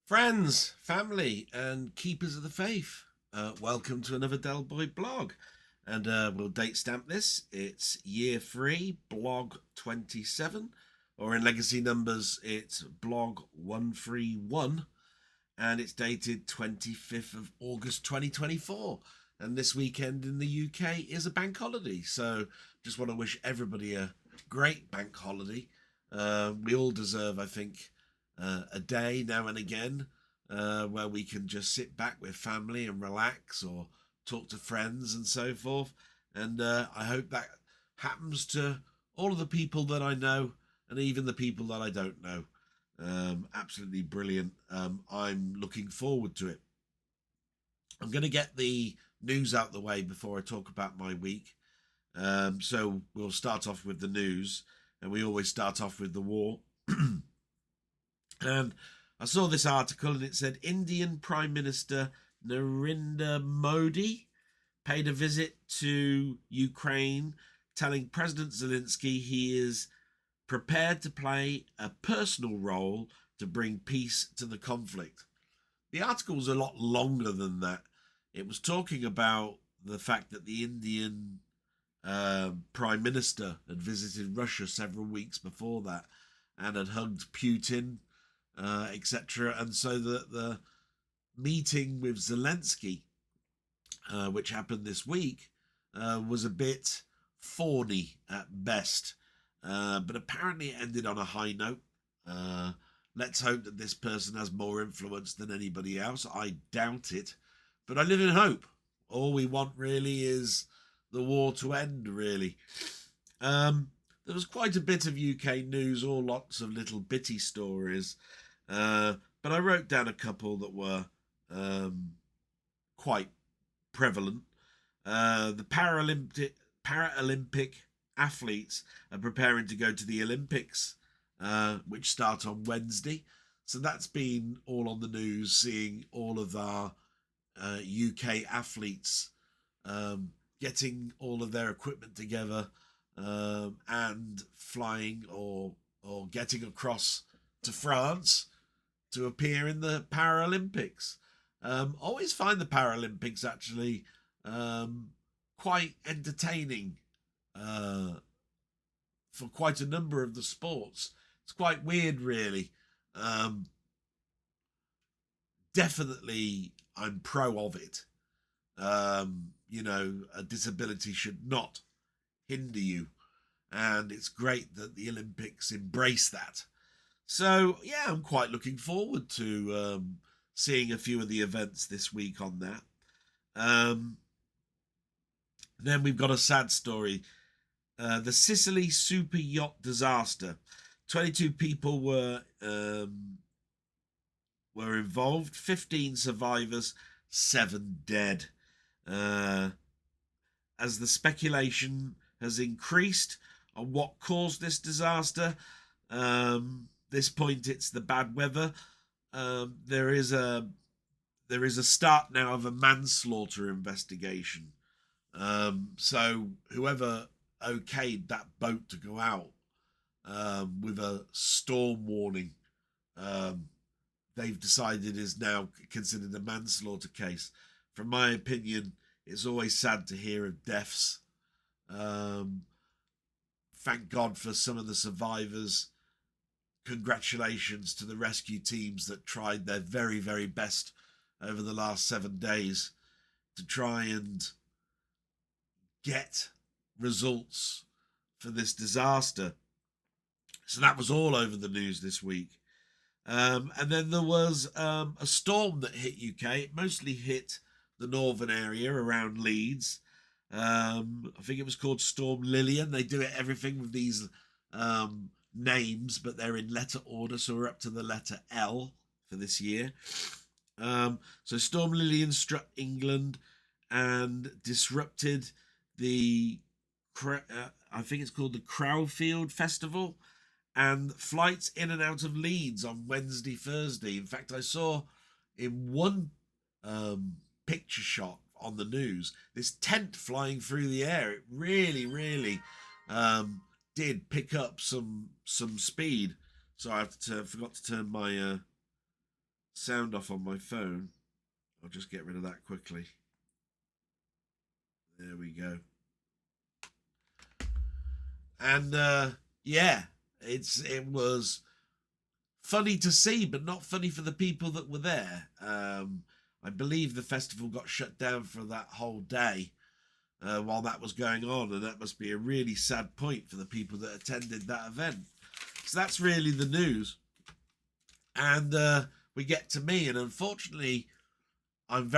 Friends, family, and keepers of the faith, welcome to another Del Boy blog. And we'll date stamp this. It's year 3, blog 27, or in legacy numbers, it's blog 131, and it's dated 25th of August 2024. And this weekend in the UK is a bank holiday. So just want to wish everybody a great bank holiday. We all deserve, I think, a day now and again where we can just sit back with family and relax or talk to friends and so forth. And I hope that happens to all of the people that I know and even the people that I don't know. Absolutely brilliant. I'm looking forward to it. I'm going to get the news out the way before I talk about my week. So we'll start off with the news, and we always start off with the war. And I saw this article and it said Indian Prime Minister Narendra Modi paid a visit to Ukraine, telling President Zelensky he is prepared to play a personal role to bring peace to the conflict. The article was a lot longer than that. It was talking about the fact that the Indian Prime Minister had visited Russia several weeks before that and had hugged Putin, etc. And so the meeting with Zelensky, which happened this week, was a bit thorny at best. But apparently it ended on a high note. Let's hope that this person has more influence than anybody else. I doubt it, but I live in hope. All we want really is the war to end, really. There was quite a bit of UK news, all lots of little bitty stories. But I wrote down a couple that were quite prevalent. The Paralympic athletes are preparing to go to the Olympics, which start on Wednesday. So that's been all on the news, seeing all of our UK athletes getting all of their equipment together and flying or getting across to France to appear in the Paralympics. Always find the Paralympics actually quite entertaining for quite a number of the sports. It's quite weird, really. Definitely, I'm pro of it. A disability should not hinder you, and it's great that the Olympics embrace that. So yeah, I'm quite looking forward to seeing a few of the events this week on that. Then we've got a sad story. The Sicily super yacht disaster. 22 people were involved, 15 survivors, 7 dead. As the speculation has increased on what caused this disaster, this point it's the bad weather. There is a start now of a manslaughter investigation. So whoever okayed that boat to go out with a storm warning, they've decided is now considered a manslaughter case. From my opinion, it's always sad to hear of deaths. Thank God for some of the survivors. Congratulations to the rescue teams that tried their very, very best over the last 7 days to try and get results for this disaster. So that was all over the news this week. And then there was a storm that hit UK. It mostly hit the northern area around Leeds. I think it was called Storm Lillian. They do everything with these names, but they're in letter order, so we're up to the letter L for this year. So Storm Lillian struck England and disrupted the I think it's called the Crowfield Festival, and flights in and out of Leeds on Wednesday, Thursday. In fact, I saw in one picture shot on the news this tent flying through the air. It really, really did pick up some speed. So I forgot to turn my sound off on my phone. I'll just get rid of that quickly. There we go. And yeah, it was funny to see, but not funny for the people that were there. I believe the festival got shut down for that whole day while that was going on, and that must be a really sad point for the people that attended that event. So that's really the news. And we get to me, and unfortunately, I'm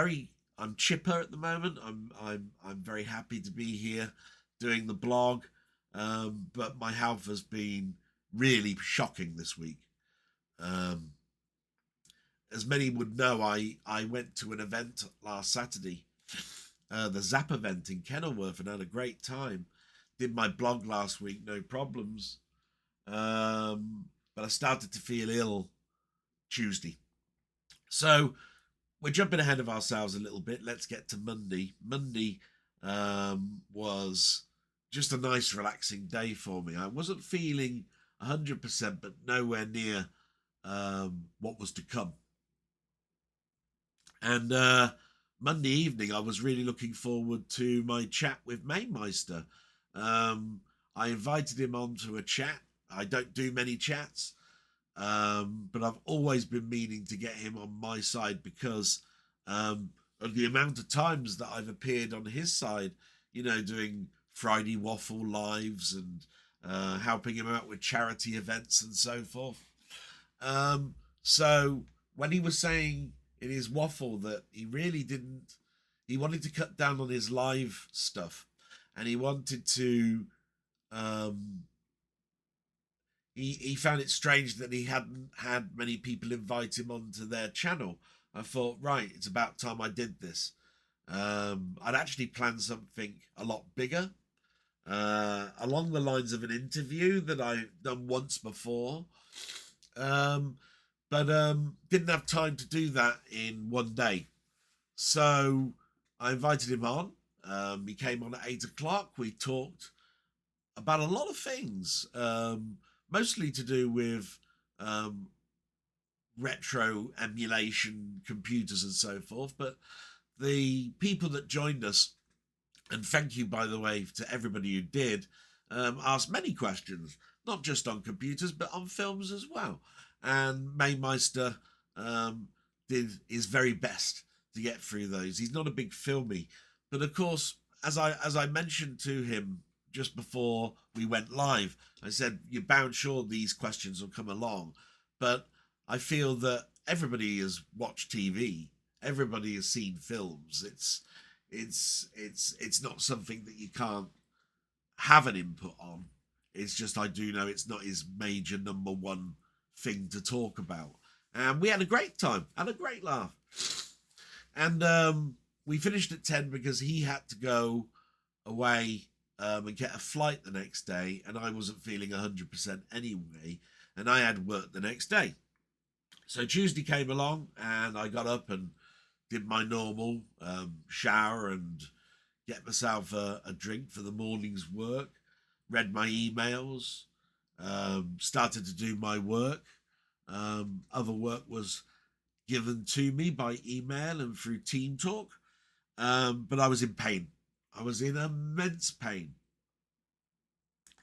chipper at the moment. I'm very happy to be here doing the blog, but my health has been really shocking this week. As many would know, I went to an event last Saturday, the Zap event in Kenilworth, and had a great time. Did my blog last week, no problems. But I started to feel ill Tuesday. So we're jumping ahead of ourselves a little bit. Let's get to Monday. Monday was just a nice, relaxing day for me. I wasn't feeling 100%, but nowhere near what was to come. And Monday evening, I was really looking forward to my chat with Mamemeister. I invited him onto a chat. I don't do many chats, but I've always been meaning to get him on my side because of the amount of times that I've appeared on his side, you know, doing Friday Waffle lives and helping him out with charity events and so forth. So when he was saying in his waffle that he wanted to cut down on his live stuff, and he wanted to, he found it strange that he hadn't had many people invite him onto their channel. I thought, right, it's about time I did this. I'd actually planned something a lot bigger, along the lines of an interview that I've done once before. But didn't have time to do that in one day. So I invited him on. He came on at 8 o'clock. We talked about a lot of things, mostly to do with retro emulation computers and so forth. But the people that joined us, and thank you, by the way, to everybody who did, asked many questions, not just on computers, but on films as well. And Mamemeister did his very best to get through those. He's not a big filmy, but of course, as I mentioned to him just before we went live, I said, you're bound sure these questions will come along. But I feel that everybody has watched TV, everybody has seen films. It's not something that you can't have an input on. It's just I do know it's not his major number one thing to talk about. And we had a great time, had a great laugh. And we finished at 10 because he had to go away and get a flight the next day, and I wasn't feeling 100% anyway, and I had work the next day. So Tuesday came along, and I got up and did my normal shower and get myself a drink for the morning's work, read my emails, started to do my work. Other work was given to me by email and through Team Talk, but I was in pain. I was in immense pain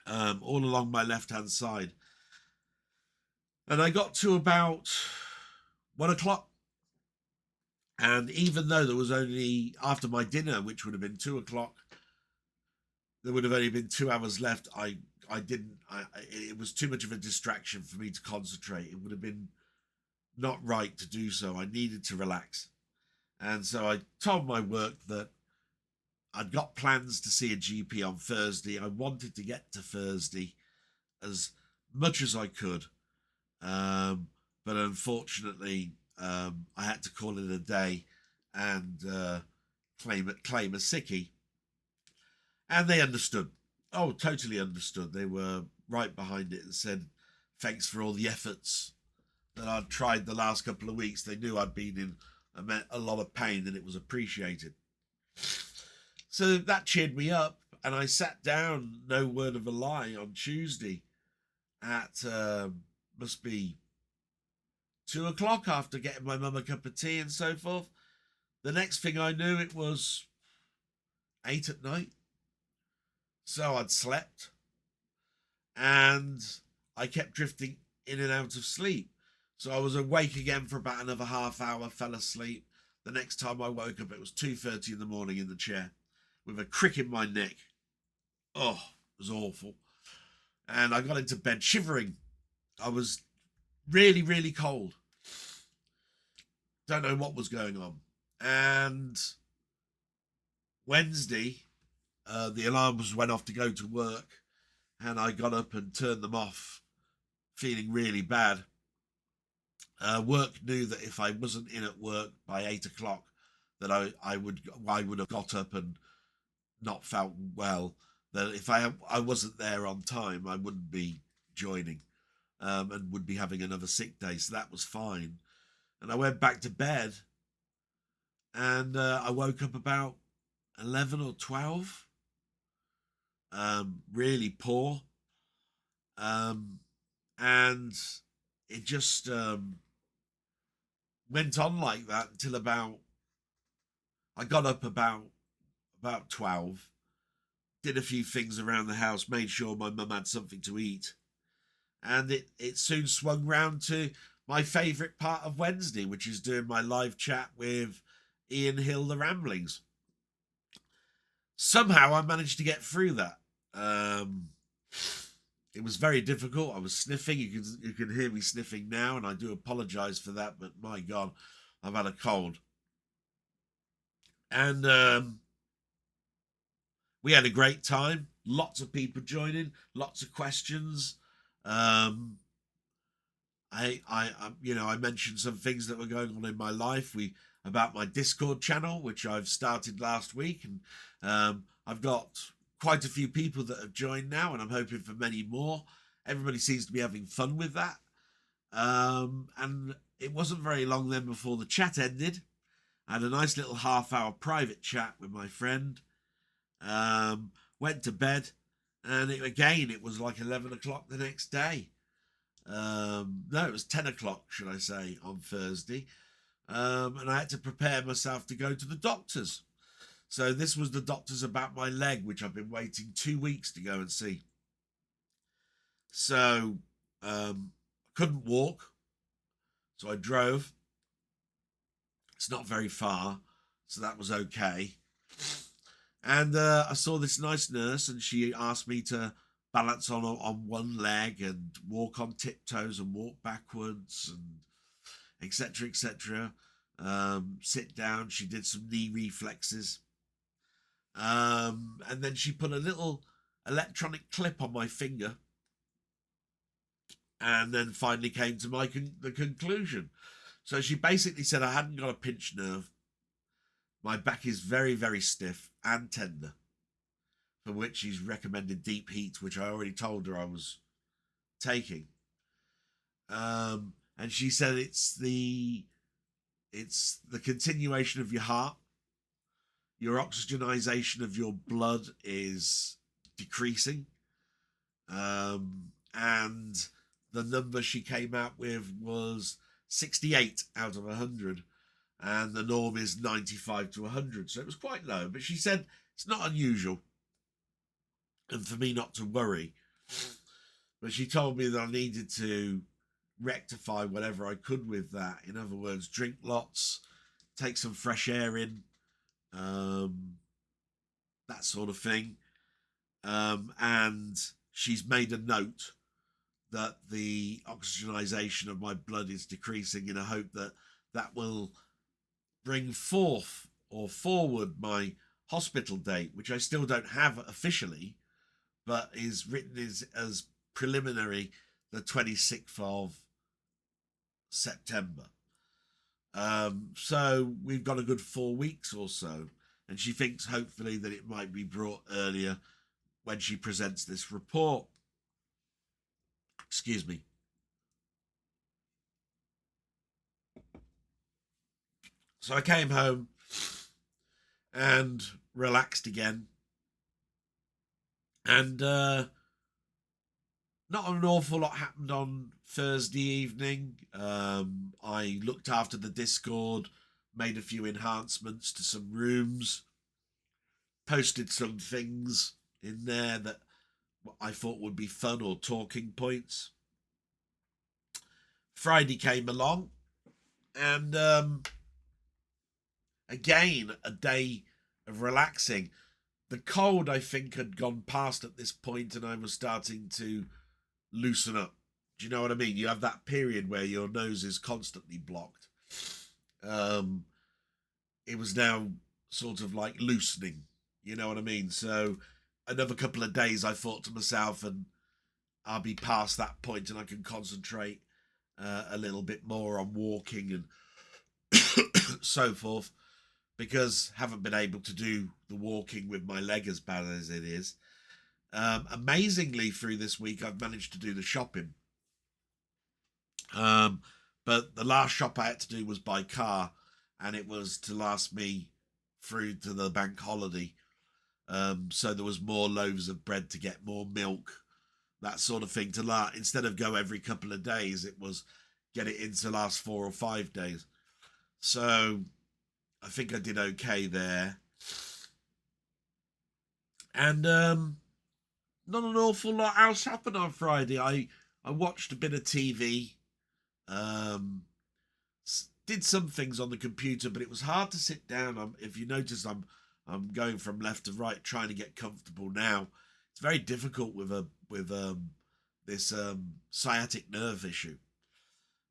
all along my left-hand side. And I got to about 1 o'clock. And even though there was only, after my dinner, which would have been 2 o'clock, there would have only been 2 hours left, it was too much of a distraction for me to concentrate. It would have been not right to do so. I needed to relax. And so I told my work that I'd got plans to see a GP on Thursday. I wanted to get to Thursday as much as I could. But unfortunately, I had to call it a day and claim a sickie. And they understood. Oh, totally understood. They were right behind it and said, thanks for all the efforts that I'd tried the last couple of weeks. They knew I'd been in a lot of pain and it was appreciated. So that cheered me up, and I sat down, no word of a lie, on Tuesday at must be 2 o'clock after getting my mum a cup of tea and so forth. The next thing I knew, it was 8 at night. So I'd slept and I kept drifting in and out of sleep. So I was awake again for about another half hour, fell asleep. The next time I woke up, it was 2:30 in the morning in the chair with a crick in my neck. Oh, it was awful. And I got into bed shivering. I was really, really cold. Don't know what was going on. And Wednesday, the alarms went off to go to work, and I got up and turned them off, feeling really bad. Work knew that if I wasn't in at work by 8 o'clock, that I would have got up and not felt well. That if I wasn't there on time, I wouldn't be joining, and would be having another sick day. So that was fine. And I went back to bed, and I woke up about 11 or 12. Really poor. And it just went on like that until I got up about 12, did a few things around the house, made sure my mum had something to eat, and it soon swung round to my favourite part of Wednesday, which is doing my live chat with Ian Hill, the Ramblings. Somehow I managed to get through that. It was very difficult. I was sniffing. You can hear me sniffing now, and I do apologise for that, but my God, I've had a cold. And we had a great time. Lots of people joining, lots of questions. I mentioned some things that were going on in my life. About my Discord channel, which I've started last week, and I've got quite a few people that have joined now, and I'm hoping for many more. Everybody seems to be having fun with that. And it wasn't very long then before the chat ended. I had a nice little half-hour private chat with my friend. Went to bed, and it was like 11 o'clock the next day. No, it was 10 o'clock, should I say, on Thursday. And I had to prepare myself to go to the doctors. So this was the doctors about my leg, which I've been waiting 2 weeks to go and see. So couldn't walk, so I drove. It's not very far, so that was okay. And I saw this nice nurse, and she asked me to balance on one leg and walk on tiptoes and walk backwards and etc. etc. Sit down. She did some knee reflexes. And then she put a little electronic clip on my finger, and then finally came to the conclusion. So she basically said I hadn't got a pinched nerve. My back is very, very stiff and tender, for which she's recommended deep heat, which I already told her I was taking. And she said it's the continuation of your heart. Your oxygenization of your blood is decreasing. And the number she came out with was 68 out of 100. And the norm is 95 to 100. So it was quite low. But she said it's not unusual, and for me not to worry. But she told me that I needed to rectify whatever I could with that. In other words, drink lots, take some fresh air in, that sort of thing. And she's made a note that the oxygenization of my blood is decreasing, in a hope that that will bring forth or forward my hospital date, which I still don't have officially, but is written as preliminary the 26th of September. So we've got a good 4 weeks or so, and she thinks hopefully that it might be brought earlier when she presents this report. Excuse me. So I came home and relaxed again, and not an awful lot happened on Thursday evening. I looked after the Discord, made a few enhancements to some rooms, posted some things in there that I thought would be fun or talking points. Friday came along, and again, a day of relaxing. The cold, I think, had gone past at this point, and I was starting to loosen up. Do you know what I mean? You have that period where your nose is constantly blocked. It was now sort of like loosening. You know what I mean? So another couple of days, I thought to myself, and I'll be past that point, and I can concentrate a little bit more on walking and so forth, because haven't been able to do the walking with my leg as bad as it is. Amazingly, through this week, I've managed to do the shopping. But the last shop I had to do was by car, and it was to last me through to the bank holiday. So there was more loaves of bread to get, more milk, that sort of thing to last. Instead of go every couple of days, it was get it in to last 4 or 5 days. So I think I did okay there. And not an awful lot else happened on Friday. I watched a bit of TV. Did some things on the computer, but it was hard to sit down. If you notice, I'm going from left to right, trying to get comfortable now. It's very difficult with this sciatic nerve issue.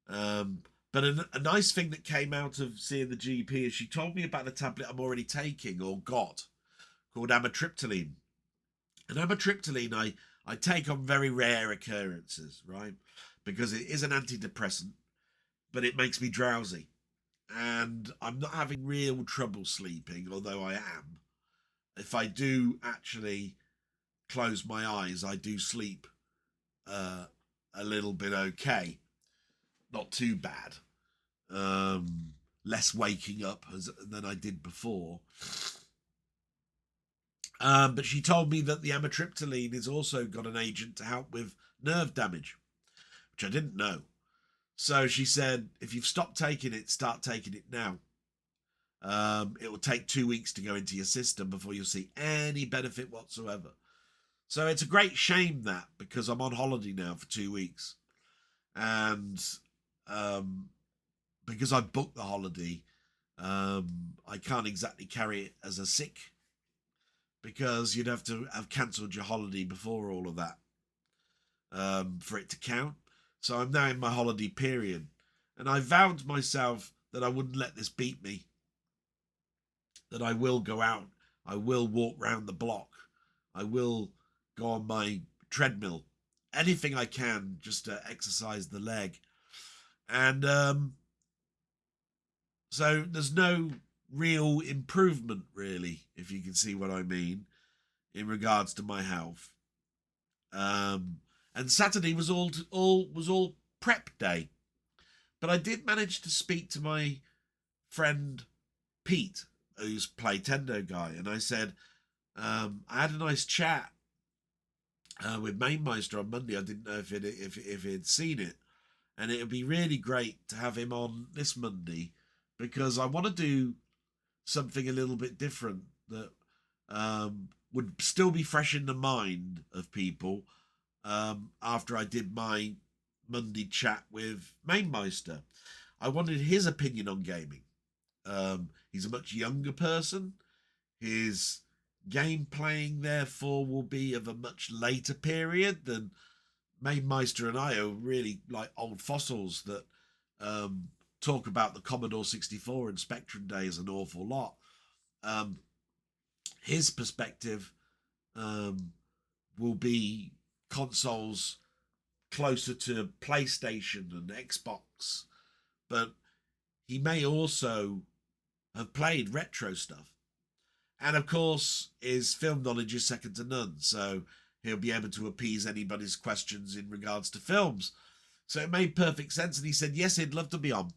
But a nice thing that came out of seeing the GP is she told me about the tablet I'm already taking or got, called amitriptyline. And amitriptyline I take on very rare occurrences, right? Because it is an antidepressant, but it makes me drowsy. And I'm not having real trouble sleeping, although I am. If I do actually close my eyes, I do sleep a little bit okay. Not too bad. Less waking up than I did before. But she told me that the amitriptyline has also got an agent to help with nerve damage, which I didn't know. So she said, if you've stopped taking it, start taking it now. It will take 2 weeks to go into your system before you'll see any benefit whatsoever. So it's a great shame that, because I'm on holiday now for 2 weeks, and because I booked the holiday, I can't exactly carry it as a sick, because you'd have to have cancelled your holiday before all of that for it to count. So I'm now in my holiday period, and I vowed to myself that I wouldn't let this beat me, that I will go out, I will walk round the block, I will go on my treadmill, anything I can just to exercise the leg. And so there's no real improvement, really, if you can see what I mean, in regards to my health. And Saturday was all prep day, but I did manage to speak to my friend Pete, who's Playtendoguy, and I said, I had a nice chat with Mamemeister on Monday. I didn't know if he'd seen it, and it would be really great to have him on this Monday, because I want to do something a little bit different that would still be fresh in the mind of people after I did my Monday chat with Mamemeister. I wanted his opinion on gaming. He's a much younger person. His game playing, therefore, will be of a much later period than Mamemeister and I are really like old fossils that talk about the Commodore 64 and Spectrum days an awful lot. His perspective will be consoles closer to PlayStation and Xbox, but he may also have played retro stuff. And of course, his film knowledge is second to none, so he'll be able to appease anybody's questions in regards to films. So it made perfect sense, and he said, yes, he'd love to be on.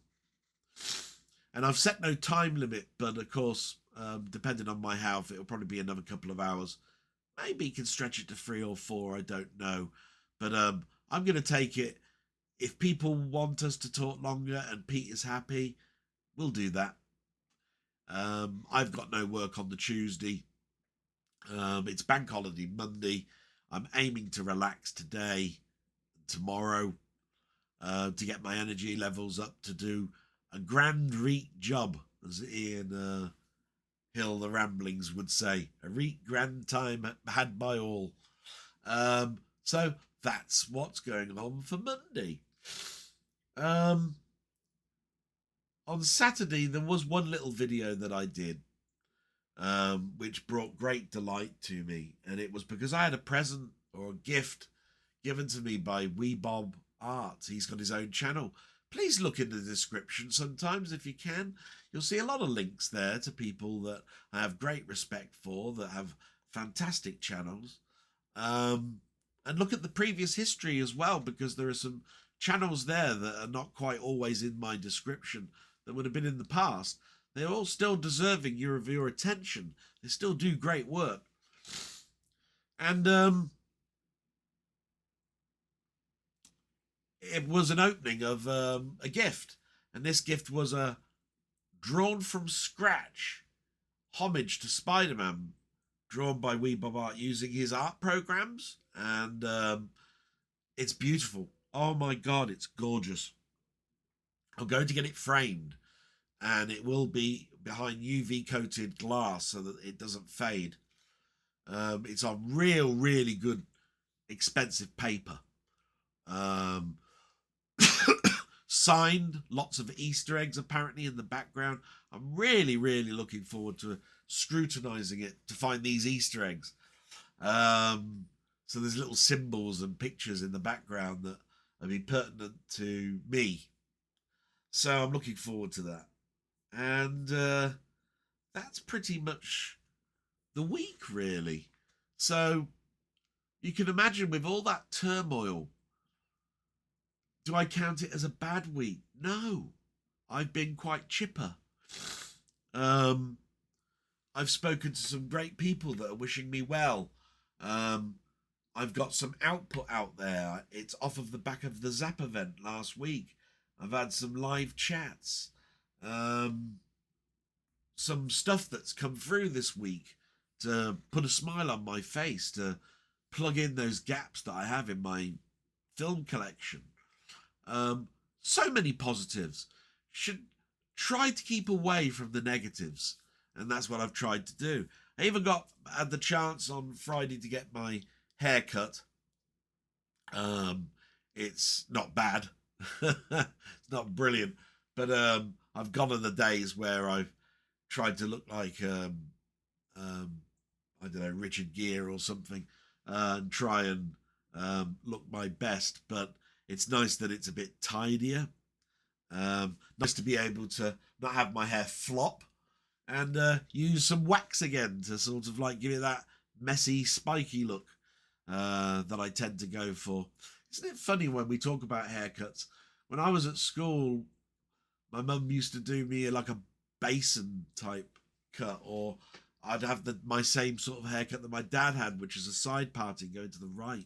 And I've set no time limit, but of course, depending on my health, it'll probably be another couple of hours. Maybe he can stretch it to 3 or 4, I don't know. But I'm going to take it. If people want us to talk longer and Pete is happy, we'll do that. I've got no work on the Tuesday. It's bank holiday Monday. I'm aiming to relax today, tomorrow, to get my energy levels up to do a grand reek job, as Ian Hill, the Ramblings, would say. A reek grand time had by all. So that's what's going on for Monday. On Saturday, there was one little video that I did, which brought great delight to me. And it was because I had a present or a gift given to me by Webob Art. He's got his own channel. Please look in the description sometimes if you can. You'll see a lot of links there to people that I have great respect for, that have fantastic channels. And look at the previous history as well, because there are some channels there that are not quite always in my description that would have been in the past. They're all still deserving your attention. They still do great work. And it was an opening of a gift. And this gift was a drawn from scratch homage to Spider-Man, drawn by Webob Art using his art programs. And it's beautiful. Oh my God, it's gorgeous. I'm going to get it framed, and it will be behind UV coated glass so that it doesn't fade. It's on really good expensive paper. Signed, lots of Easter eggs apparently in the background. I'm really looking forward to scrutinizing it to find these Easter eggs. So there's little symbols and pictures in the background that will be pertinent to me. So I'm looking forward to that. And that's pretty much the week, really. So you can imagine, with all that turmoil, do I count it as a bad week? No. I've been quite chipper. I've spoken to some great people that are wishing me well. I've got some output out there. It's off of the back of the Zap event last week. I've had some live chats. Some stuff that's come through this week to put a smile on my face, to plug in those gaps that I have in my film collection. So many positives. Should try to keep away from the negatives, and that's what I've tried to do. I even had the chance on Friday to get my hair cut. It's not bad. It's not brilliant, but I've gone on the days where I've tried to look like I don't know, Richard Gere or something, and try and look my best. But it's nice that it's a bit tidier. Nice to be able to not have my hair flop, and use some wax again to sort of like give it that messy, spiky look that I tend to go for. Isn't it funny when we talk about haircuts? When I was at school, my mum used to do me like a basin type cut, or I'd have my same sort of haircut that my dad had, which is a side parting going to the right.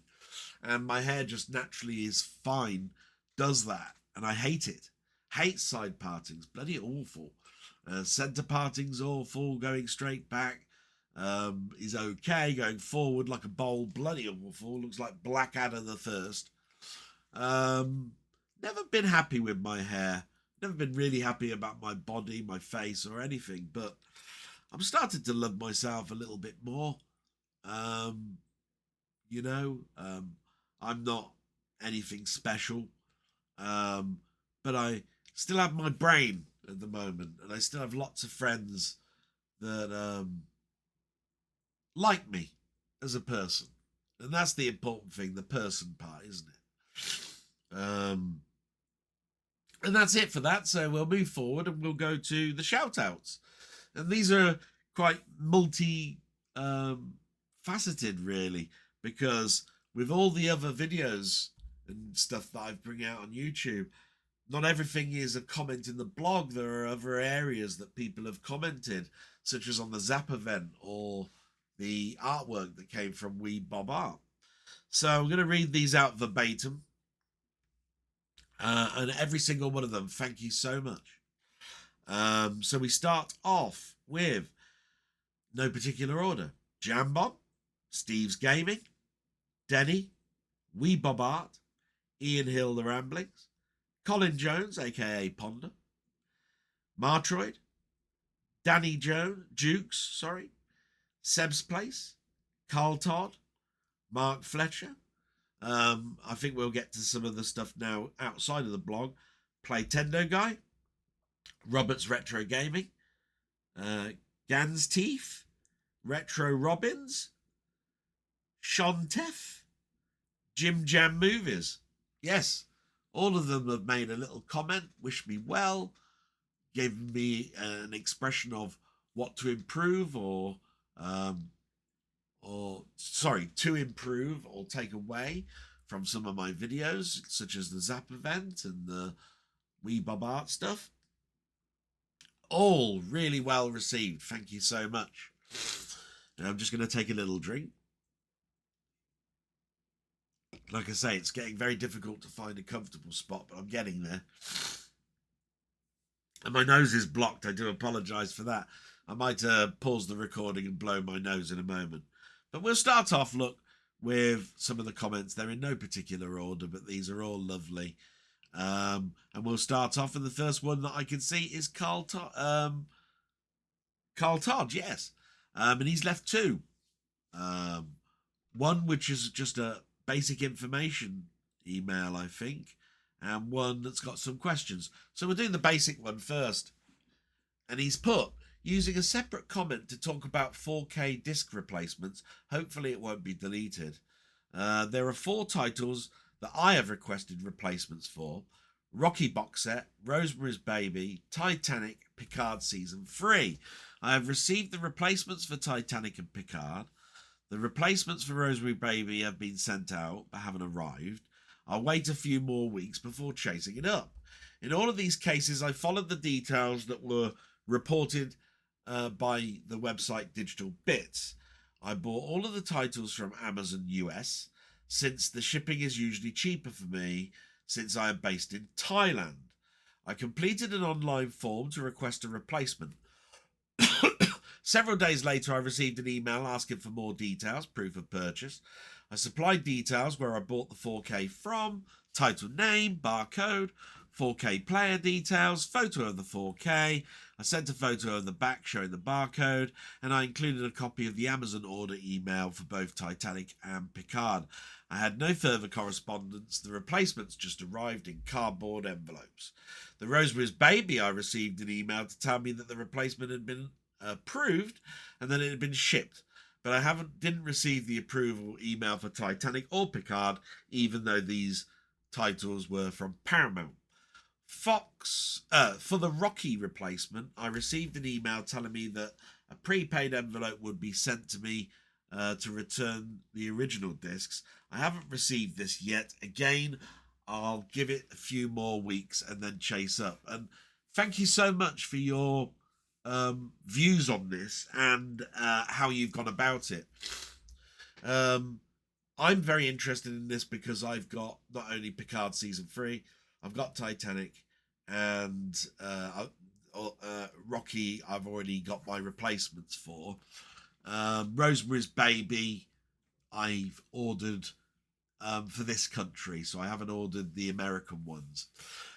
And my hair just naturally is fine, does that. And I hate it. Hate side partings. Bloody awful. Centre parting's awful. Going straight back is okay. Going forward like a bowl, bloody awful. Looks like Blackadder the First. Never been happy with my hair. Never been really happy about my body, my face, or anything. But I'm starting to love myself a little bit more. You know, I'm not anything special. But I still have my brain at the moment, and I still have lots of friends that like me as a person, and that's the important thing, the person part, isn't it? And that's it for that. So we'll move forward and we'll go to the shout outs, and these are quite faceted really, because with all the other videos and stuff that I bring out on YouTube, not everything is a comment in the blog. There are other areas that people have commented, such as on the Zap event or the artwork that came from Webob Art. So I'm going to read these out verbatim. And every single one of them, thank you so much. So we start off with no particular order. Jambon, Steve's Gaming, Denny, Wee Bob Art, Ian Hill The Ramblings, Colin Jones, aka Ponder, Martroid, Danny Jukes, Seb's Place, Carl Todd, Mark Fletcher. I think we'll get to some of the stuff now outside of the blog. Playtendoguy, Robert's Retro Gaming, Gans Teeth, Retro Robbins, Shontef, Jim Jam Movies. Yes, all of them have made a little comment, wish me well, gave me an expression of what to improve to improve or take away from some of my videos, such as the Zap event and the Wee Bob Art stuff. All really well received. Thank you so much. And I'm just going to take a little drink. Like I say, it's getting very difficult to find a comfortable spot, but I'm getting there. And my nose is blocked. I do apologise for that. I might pause the recording and blow my nose in a moment. But we'll start off, with some of the comments. They're in no particular order, but these are all lovely. And we'll start off, and the first one that I can see is Carl Todd. Carl Todd, yes. And he's left two. One which is just a basic information email, I think, and one that's got some questions. So we'll do the basic one first. And he's put, using a separate comment to talk about 4K disc replacements, hopefully it won't be deleted. There are 4 titles that I have requested replacements for: Rocky box set, Rosemary's Baby, Titanic, Picard Season 3. I have received the replacements for Titanic and Picard. The replacements for Rosemary Baby have been sent out but haven't arrived. I'll wait a few more weeks before chasing it up. In all of these cases, I followed the details that were reported by the website Digital Bits. I bought all of the titles from Amazon US, since the shipping is usually cheaper for me since I am based in Thailand. I completed an online form to request a replacement. Several days later, I received an email asking for more details, proof of purchase. I supplied details where I bought the 4K from, title name, barcode, 4K player details, photo of the 4K. I sent a photo of the back showing the barcode, and I included a copy of the Amazon order email for both Titanic and Picard. I had no further correspondence. The replacements just arrived in cardboard envelopes. The Rosemary's Baby, I received an email to tell me that the replacement had been approved and that it had been shipped, but I didn't receive the approval email for Titanic or Picard, even though these titles were from Paramount. For the Rocky replacement, I received an email telling me that a prepaid envelope would be sent to me to return the original discs. I haven't received this yet. Again, I'll give it a few more weeks and then chase up. And thank you so much for your views on this and how you've gone about it. I'm very interested in this because I've got not only Picard Season 3, I've got Titanic, and Rocky I've already got my replacements for. Rosemary's Baby I've ordered for this country, so I haven't ordered the American ones.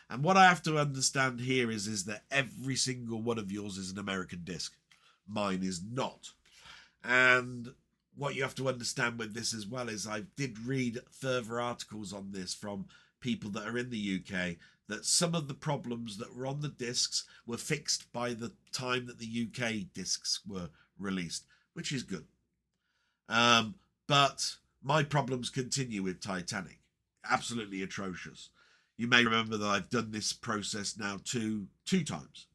And what I have to understand here is that every single one of yours is an American disc. Mine is not. And what you have to understand with this as well is I did read further articles on this from people that are in the UK, that some of the problems that were on the discs were fixed by the time that the UK discs were released, which is good. But my problems continue with Titanic. Absolutely atrocious. You may remember that I've done this process now two times.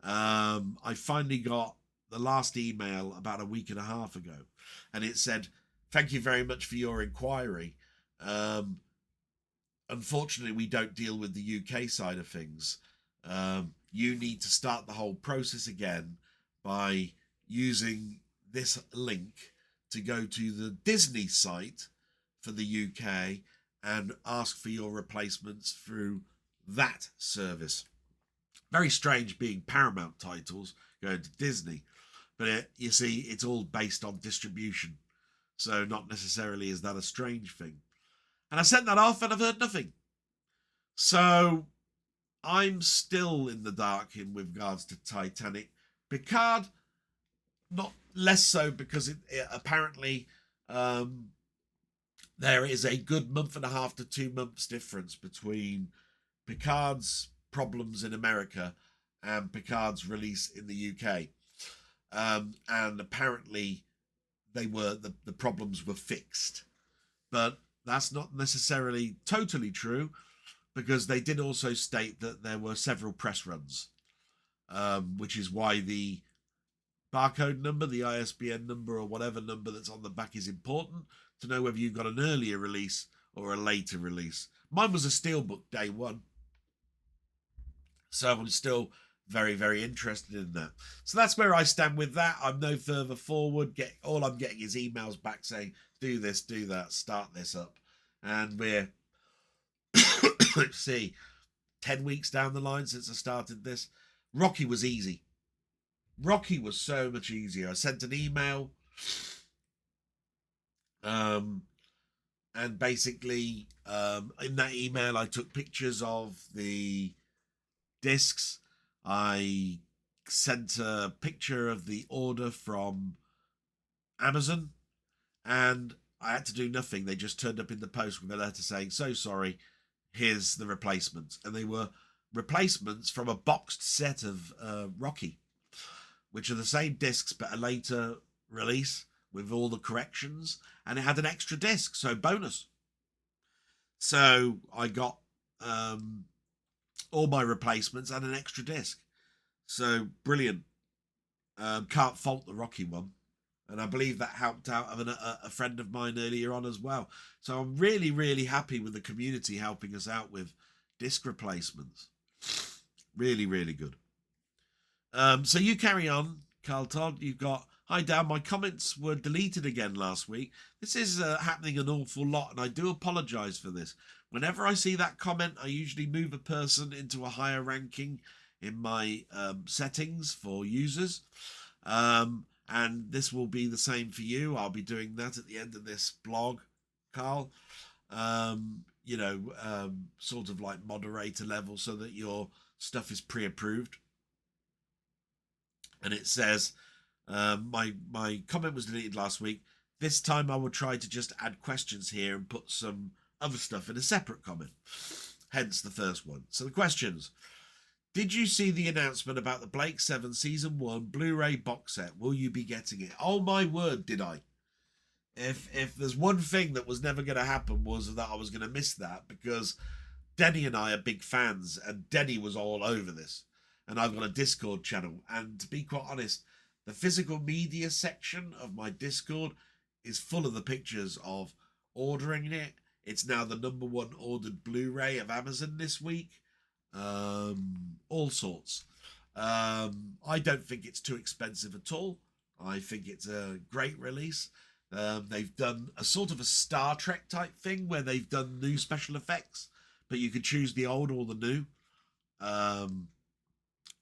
I finally got the last email about a week and a half ago, and it said, "Thank you very much for your inquiry. Unfortunately, we don't deal with the UK side of things. You need to start the whole process again by using this link to go to the Disney site for the UK and ask for your replacements through that service. Very strange being Paramount titles going to Disney, but you see, it's all based on distribution, so not necessarily is that a strange thing. And I sent that off and I've heard nothing. So I'm still in the dark in with regards to Titanic. Picard, not less so, because it apparently there is a good month and a half to 2 months difference between Picard's problems in America and Picard's release in the UK. And apparently the problems were fixed. But that's not necessarily totally true, because they did also state that there were several press runs, which is why the barcode number, the ISBN number, or whatever number that's on the back is important to know whether you've got an earlier release or a later release. Mine was a steelbook day one, so I'm still very, very interested in that. So that's where I stand with that. I'm no further forward. All I'm getting is emails back saying, do this, do that, start this up. And we're, let's see, 10 weeks down the line since I started this. Rocky was easy. Rocky was so much easier. I sent an email, and basically in that email I took pictures of the discs. I sent a picture of the order from Amazon, and I had to do nothing. They just turned up in the post with a letter saying, so sorry, here's the replacements. And they were replacements from a boxed set of Rocky, which are the same discs but a later release with all the corrections, and it had an extra disc, so bonus. So I got all my replacements and an extra disc, so brilliant. Can't fault the Rocky one, and I believe that helped out of a friend of mine earlier on as well. So I'm really, really happy with the community helping us out with disc replacements. Really, really good. So you carry on, Carl Todd. You've got, hi Dan, my comments were deleted again last week. This is happening an awful lot, and I do apologise for this. Whenever I see that comment, I usually move a person into a higher ranking in my settings for users. And this will be the same for you. I'll be doing that at the end of this blog, Carl. Sort of like moderator level, so that your stuff is pre-approved. And it says, my comment was deleted last week. This time I will try to just add questions here and put some other stuff in a separate comment. Hence the first one. So the questions. Did you see the announcement about the Blake 7 Season 1 Blu-ray box set? Will you be getting it? Oh my word, did I? If there's one thing that was never going to happen, was that I was going to miss that, because Denny and I are big fans, and Denny was all over this. And I've got a Discord channel, and to be quite honest, the physical media section of my Discord is full of the pictures of ordering it. It's now the #1 ordered Blu-ray of Amazon this week. All sorts. I don't think it's too expensive at all. I think it's a great release. They've done a sort of a Star Trek type thing where they've done new special effects, but you can choose the old or the new.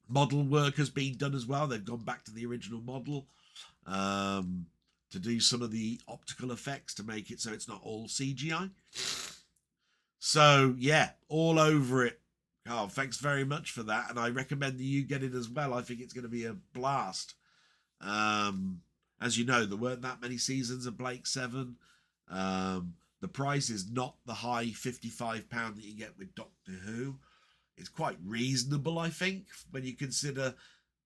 Model work has been done as well. They've gone back to the original model to do some of the optical effects to make it so it's not all CGI. So yeah, all over it. Oh, thanks very much for that, and I recommend that you get it as well. I think it's going to be a blast. As you know, there weren't that many seasons of Blake 7. The price is not the high £55 that you get with Doctor Who. It's quite reasonable, I think, when you consider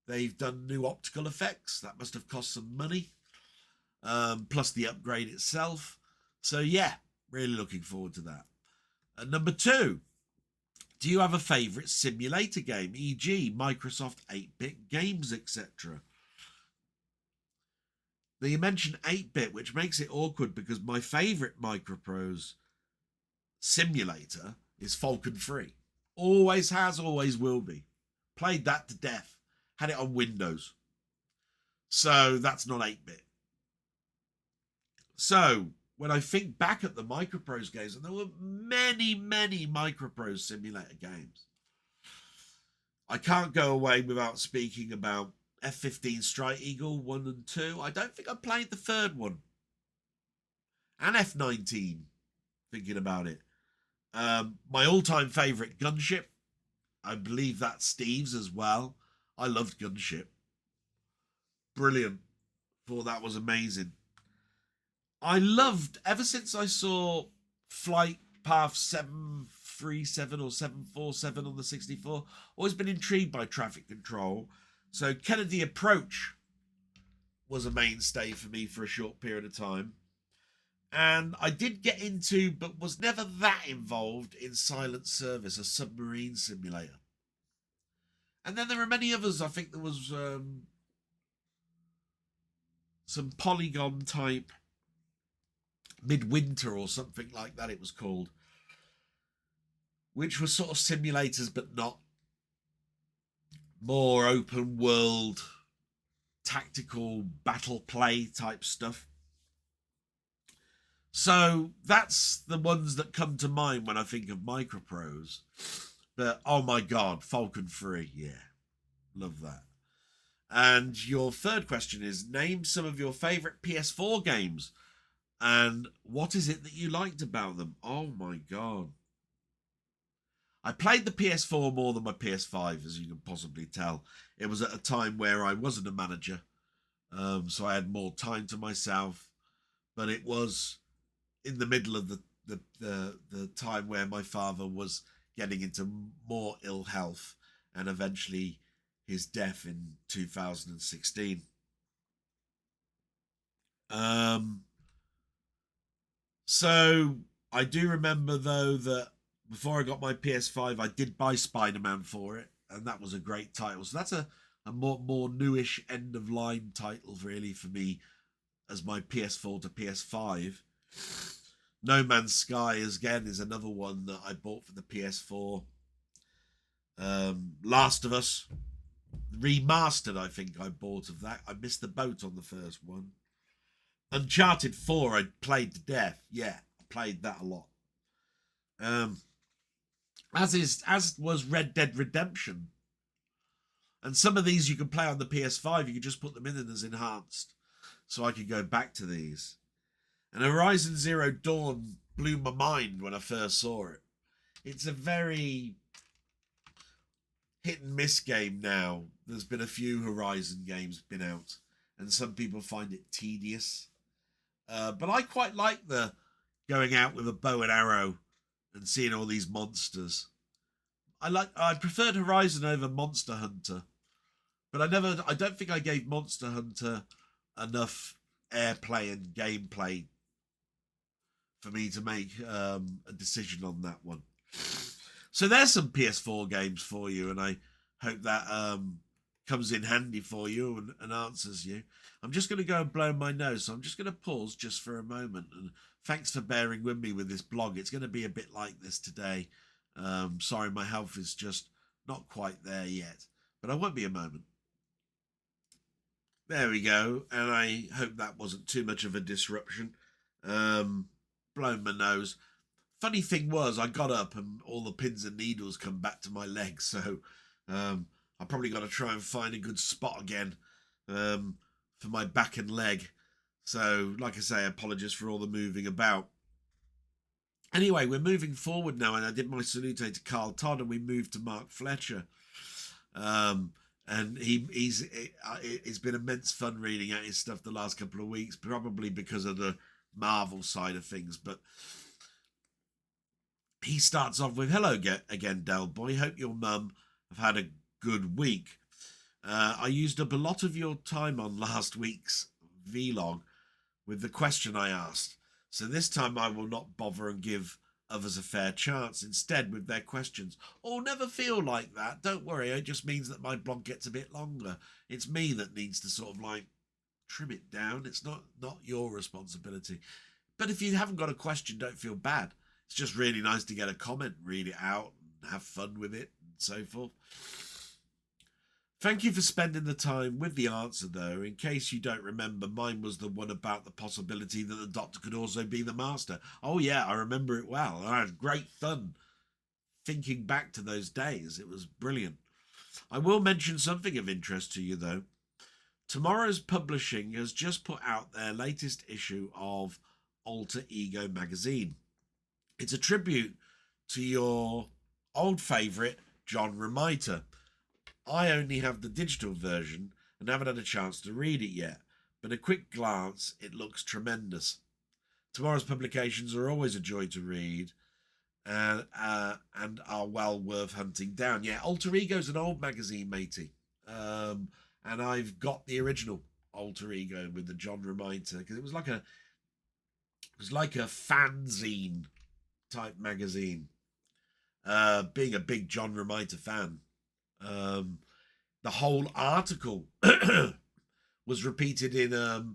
they've done new optical effects. That must have cost some money, plus the upgrade itself. So yeah, really looking forward to that. Number 2, do you have a favourite simulator game, e.g. Microsoft 8-bit games, etc.? Now, you mentioned 8-bit, which makes it awkward because my favourite Microprose simulator is Falcon 3. Always has, always will be. Played that to death. Had it on Windows. So that's not 8-bit. So when I think back at the Microprose games, and there were many, many Microprose simulator games, I can't go away without speaking about F-15 Strike Eagle 1 and 2. I don't think I played the third one. And F-19, thinking about it. My all-time favourite, Gunship. I believe that's Steve's as well. I loved Gunship. Brilliant. Thought that was amazing. I loved, ever since I saw Flight Path 737 or 747 on the 64, always been intrigued by traffic control. So Kennedy Approach was a mainstay for me for a short period of time. And I did get into, but was never that involved in Silent Service, a submarine simulator. And then there are many others. I think there was some Polygon type Midwinter or something like that it was called, which was sort of simulators but not, more open world tactical battle play type stuff. So that's the ones that come to mind when I think of Microprose. But oh my god, Falcon 3, yeah, love that. And your third question is, name some of your favourite PS4 games and what is it that you liked about them? Oh my god. I played the PS4 more than my PS5, as you can possibly tell. It was at a time where I wasn't a manager, so I had more time to myself. But it was in the middle of the time where my father was getting into more ill health, and eventually his death in 2016. So I do remember, though, that before I got my PS5, I did buy Spider-Man for it, and that was a great title. So that's a more newish end of line title, really, for me, as my PS4 to PS5. No Man's Sky, again, is another one that I bought for the PS4. Last of Us Remastered, I think I bought of that. I missed the boat on the first one. Uncharted 4, I played to death. Yeah, I played that a lot. As was Red Dead Redemption. And some of these you can play on the PS5. You can just put them in as enhanced. So I could go back to these. And Horizon Zero Dawn blew my mind when I first saw it. It's a very hit and miss game now. There's been a few Horizon games been out, and some people find it tedious. But I quite like the going out with a bow and arrow and seeing all these monsters. I preferred Horizon over Monster Hunter, but I don't think I gave Monster Hunter enough airplay and gameplay for me to make a decision on that one. So there's some PS4 games for you, and I hope that comes in handy for you and answers you. I'm just going to go and blow my nose, so I'm just going to pause just for a moment. And thanks for bearing with me with this blog. It's going to be a bit like this today. Sorry, my health is just not quite there yet, but I won't be a moment. There we go, and I hope that wasn't too much of a disruption. Blown my nose. Funny thing was, I got up and all the pins and needles come back to my legs, so I probably got to try and find a good spot again for my back and leg. So, like I say, apologies for all the moving about. Anyway, we're moving forward now, and I did my salute to Carl Todd, and we moved to Mark Fletcher. And it's been immense fun reading out his stuff the last couple of weeks, probably because of the Marvel side of things. But he starts off with, hello again, Del Boy. Hope your mum have had a good week. I used up a lot of your time on last week's vlog with the question I asked. So this time I will not bother and give others a fair chance instead with their questions. Oh, never feel like that. Don't worry. It just means that my blog gets a bit longer. It's me that needs to sort of like trim it down. It's not your responsibility. But if you haven't got a question, don't feel bad. It's just really nice to get a comment, read it out, and have fun with it, and so forth. Thank you for spending the time with the answer, though. In case you don't remember, mine was the one about the possibility that the Doctor could also be the Master. Oh, yeah, I remember it well. I had great fun thinking back to those days. It was brilliant. I will mention something of interest to you, though. Tomorrow's Publishing has just put out their latest issue of Alter Ego magazine. It's a tribute to your old favourite, John Romita. I only have the digital version and haven't had a chance to read it yet, but a quick glance, it looks tremendous. Tomorrow's publications are always a joy to read and are well worth hunting down. Yeah, Alter Ego's an old magazine, matey. And I've got the original Alter Ego with the John Romita, because it was like a fanzine type magazine. Being a big John Romita fan, the whole article was repeated in a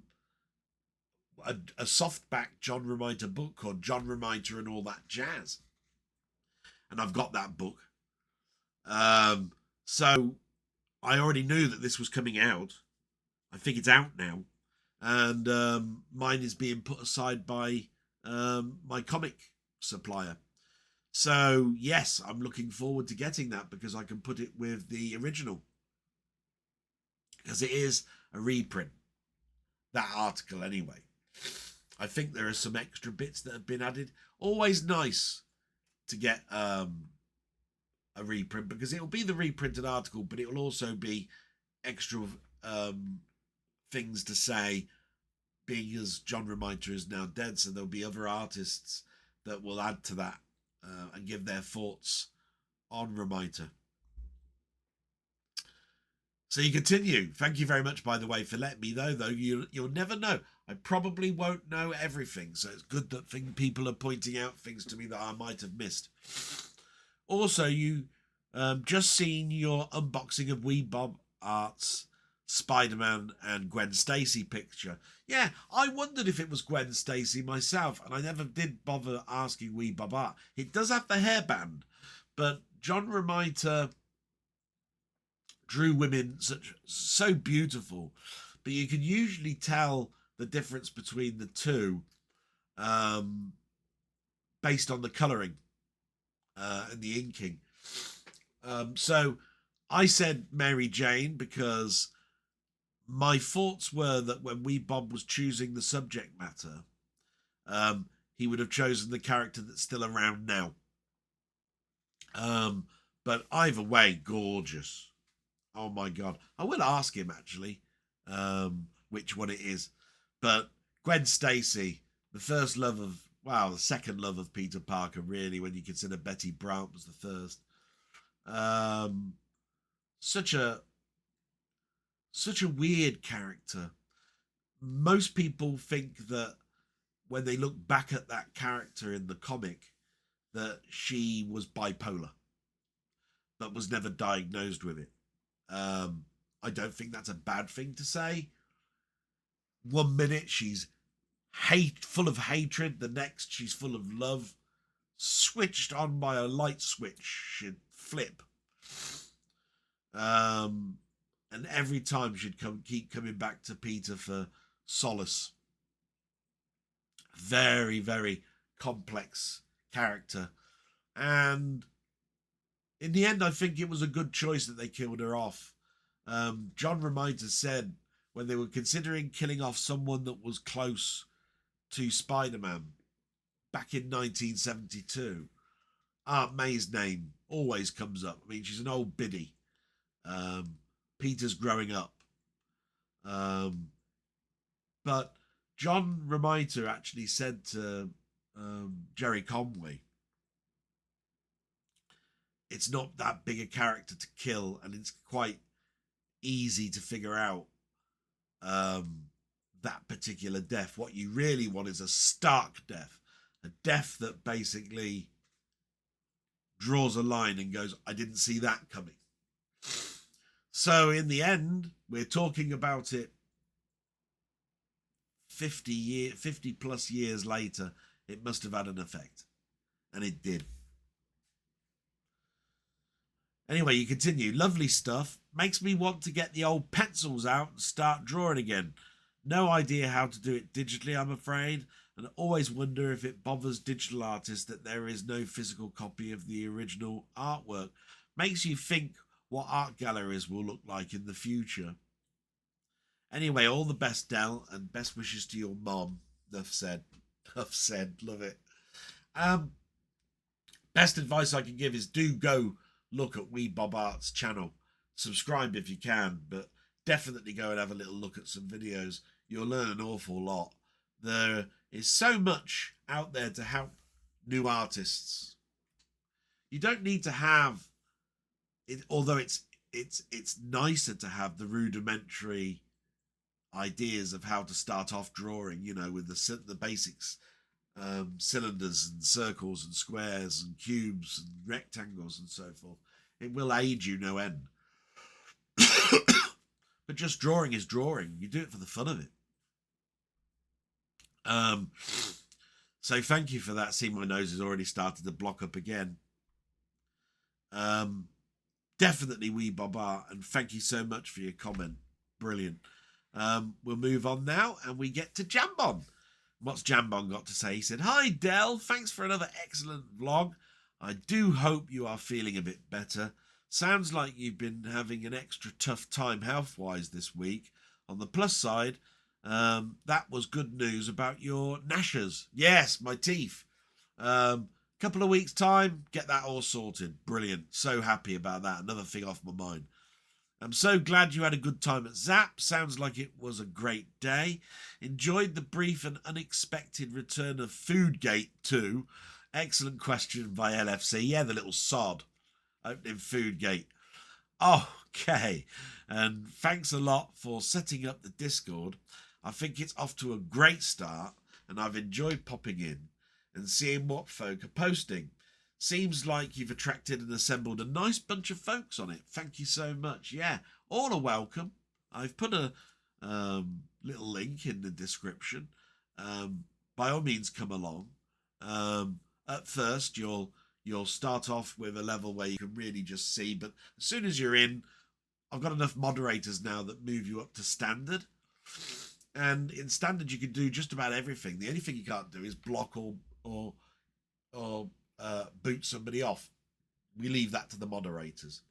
softback John Romita book called John Romita and All That Jazz, and I've got that book. So I already knew that this was coming out. I think it's out now, and mine is being put aside by my comic supplier. So yes, I'm looking forward to getting that, because I can put it with the original, because it is a reprint, that article anyway. I think there are some extra bits that have been added. Always nice to get a reprint, because it'll be the reprinted article, but it will also be extra things to say, being as John Romita is now dead, so there'll be other artists that will add to that and give their thoughts on Romita. So you continue. Thank you very much, by the way, for letting me know, though. You'll never know. I probably won't know everything, so it's good that people are pointing out things to me that I might have missed. Also, you just seen your unboxing of Wee Bob Art's Spider-Man and Gwen Stacy picture. Yeah, I wondered if it was Gwen Stacy myself, and I never did bother asking Wee Bob Art. It does have the hairband, but John Romita drew women so beautiful, but you can usually tell the difference between the two based on the colouring and the inking. So I said Mary Jane, because my thoughts were that when Wee Bob was choosing the subject matter, he would have chosen the character that's still around now. But either way, gorgeous. Oh my God. I will ask him, actually, which one it is. But Gwen Stacy, the second love of Peter Parker, really, when you consider Betty Brant was the first. Such a weird character. Most people think that when they look back at that character in the comic, that she was bipolar, but was never diagnosed with it. I don't think that's a bad thing to say. 1 minute she's full of hatred, the next she's full of love. Switched on by a light switch, she'd flip. And every time she'd keep coming back to Peter for solace. Very, very complex character. And in the end, I think it was a good choice that they killed her off. John Romita said when they were considering killing off someone that was close to Spider-Man back in 1972, Aunt May's name always comes up. I mean, she's an old biddy. Peter's growing up. But John Romita actually said to Jerry Conway, it's not that big a character to kill, and it's quite easy to figure out that particular death. What you really want is a stark death, a death that basically draws a line and goes, I didn't see that coming. So in the end, we're talking about it 50 plus years later. It must have had an effect, and it did. Anyway, you continue. Lovely stuff. Makes me want to get the old pencils out and start drawing again. No idea how to do it digitally, I'm afraid, and always wonder if it bothers digital artists that there is no physical copy of the original artwork. Makes you think what art galleries will look like in the future. Anyway, all the best, Del, and best wishes to your mom. Enough said. Enough said. Love it. Best advice I can give is do go look at Wee Bob Art's channel. Subscribe if you can, but definitely go and have a little look at some videos. You'll learn an awful lot. There is so much out there to help new artists. You don't need to have it, although it's nicer to have the rudimentary ideas of how to start off drawing, you know, with the basics, cylinders and circles and squares and cubes and rectangles and so forth. It will aid you no end. But just drawing is drawing. You do it for the fun of it. So thank you for that. See, my nose has already started to block up again. Definitely Wee Bob Art, and thank you so much for your comment. Brilliant. We'll move on now, and we get to Jambon. What's Jambon got to say? He said, "Hi, Del. Thanks for another excellent vlog. I do hope you are feeling a bit better. Sounds like you've been having an extra tough time health-wise this week. On the plus side, that was good news about your gnashers. Yes, my teeth. Couple of weeks' time, get that all sorted. Brilliant. So happy about that. Another thing off my mind. I'm so glad you had a good time at Zap. Sounds like it was a great day. Enjoyed the brief and unexpected return of Foodgate 2. Excellent question by LFC. Yeah, the little sod opening Foodgate. Okay. And thanks a lot for setting up the Discord. I think it's off to a great start, and I've enjoyed popping in and seeing what folk are posting. Seems like you've attracted and assembled a nice bunch of folks on it. Thank you so much. Yeah, all are welcome. I've put a little link in the description. By all means, come along. At first, you'll start off with a level where you can really just see, but as soon as you're in, I've got enough moderators now that move you up to standard. And in standard, you can do just about everything. The only thing you can't do is block or boot somebody off. We leave that to the moderators.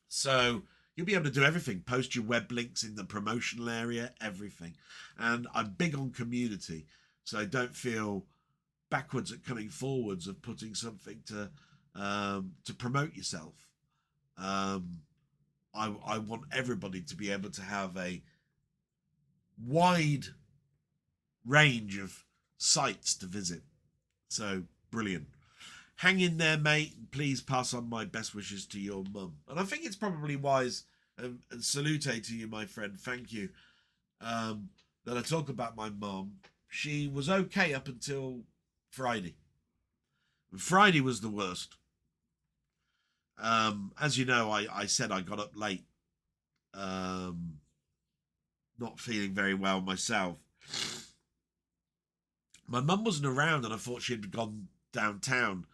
So you'll be able to do everything. Post your web links in the promotional area, everything. And I'm big on community, so don't feel backwards at coming forwards of putting something to promote yourself. I want everybody to be able to have a wide range of sites to visit. So brilliant. Hang in there, mate, and please pass on my best wishes to your mum. And I think it's probably wise, and salute to you, my friend. Thank you. That I talk about my mum. She was okay up until Friday. Friday was the worst. As you know, I said I got up late. Not feeling very well myself. My mum wasn't around, and I thought she'd gone downtown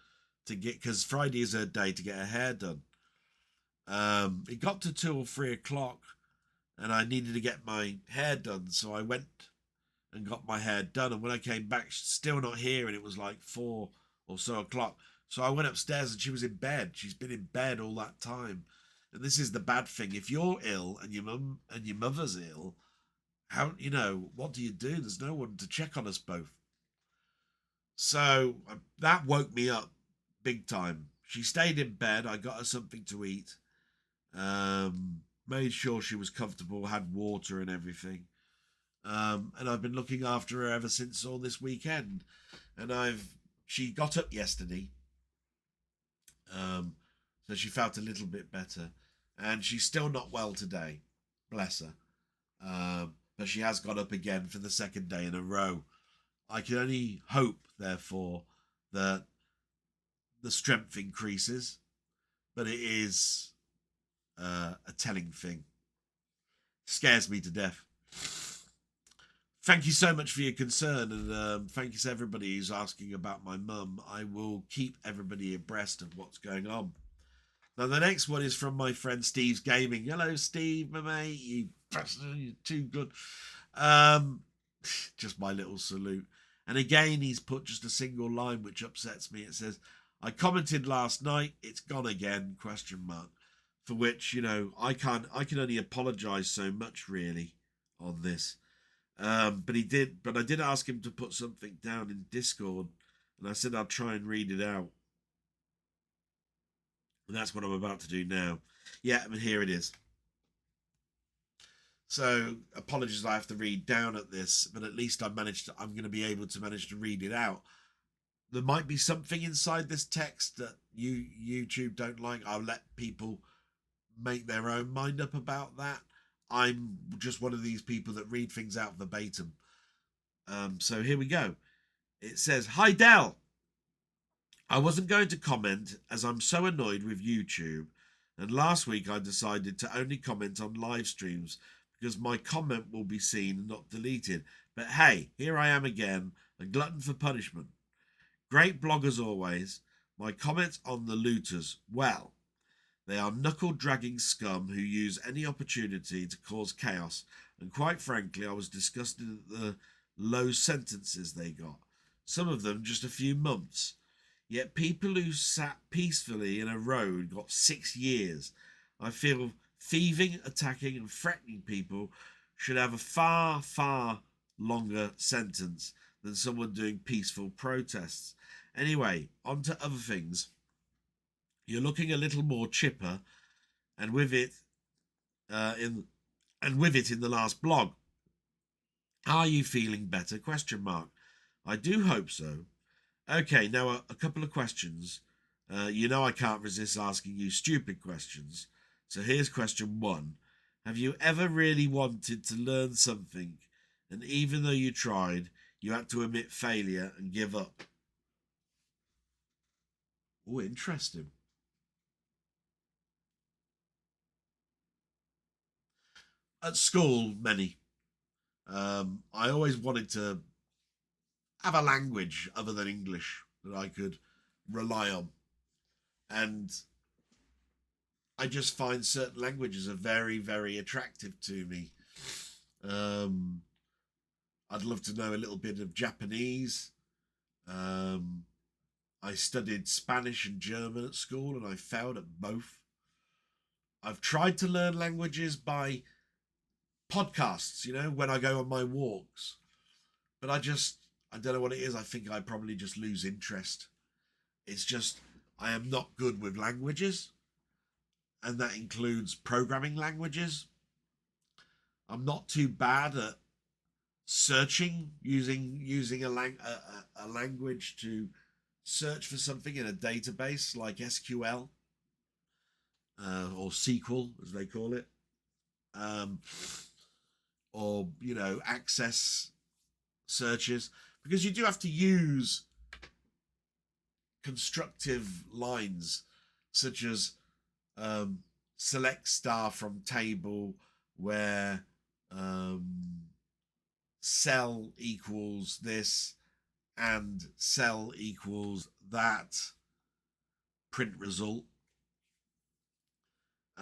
to get, because Friday is her day to get her hair done. It got to 2 or 3 o'clock, and I needed to get my hair done, so I went and got my hair done. And when I came back, she's still not here, and it was like 4 or so o'clock. So I went upstairs, and she was in bed. She's been in bed all that time. And this is the bad thing: if you're ill and your mum and your mother's ill, how, you know, what do you do? There's no one to check on us both. So that woke me up big time. She stayed in bed. I got her something to eat. Made sure she was comfortable, had water and everything. And I've been looking after her ever since all this weekend. And she got up yesterday. So she felt a little bit better. And she's still not well today. Bless her. But she has got up again for the second day in a row. I can only hope, therefore, that the strength increases, but it is a telling thing. Scares me to death. Thank you so much for your concern, and thank you to everybody who's asking about my mum. I will keep everybody abreast of what's going on. Now, the next one is from my friend Steve's Gaming. Hello, Steve, my mate. You bastard, you're too good. Just my little salute. And again, he's put just a single line which upsets me. It says, I commented last night, it's gone again, question mark. For which, you know, I can only apologise so much, really, on this. But I did ask him to put something down in Discord, and I said I'll try and read it out. And that's what I'm about to do now. Yeah, but here it is. So apologies, I have to read down at this, but at least I'm going to be able to manage to read it out. There might be something inside this text that YouTube don't like. I'll let people make their own mind up about that. I'm just one of these people that read things out verbatim. So here we go. It says, Hi Del. I wasn't going to comment as I'm so annoyed with YouTube. And last week I decided to only comment on live streams because my comment will be seen and not deleted. But hey, here I am again, a glutton for punishment. Great blog as always. My comment on the looters. Well, they are knuckle-dragging scum who use any opportunity to cause chaos. And quite frankly, I was disgusted at the low sentences they got. Some of them just a few months. Yet people who sat peacefully in a road got 6 years. I feel thieving, attacking and threatening people should have a far, far longer sentence than someone doing peaceful protests. Anyway, on to other things. You're looking a little more chipper, and with it in the last blog. Are you feeling better? Question mark. I do hope so. Okay, now a couple of questions. You know I can't resist asking you stupid questions. So here's question 1. Have you ever really wanted to learn something, and even though you tried, you had to admit failure and give up? Oh, interesting. At school, many. I always wanted to have a language other than English that I could rely on. And I just find certain languages are very, very attractive to me. I'd love to know a little bit of Japanese. I studied Spanish and German at school and I failed at both. I've tried to learn languages by podcasts, you know, when I go on my walks. But I don't know what it is. I think I probably just lose interest. It's just, I am not good with languages. And that includes programming languages. I'm not too bad at searching, using a language to search for something in a database like SQL or SQL, as they call it. Or, you know, access searches, because you do have to use constructive lines such as select star from table where cell equals this and cell equals that, print result.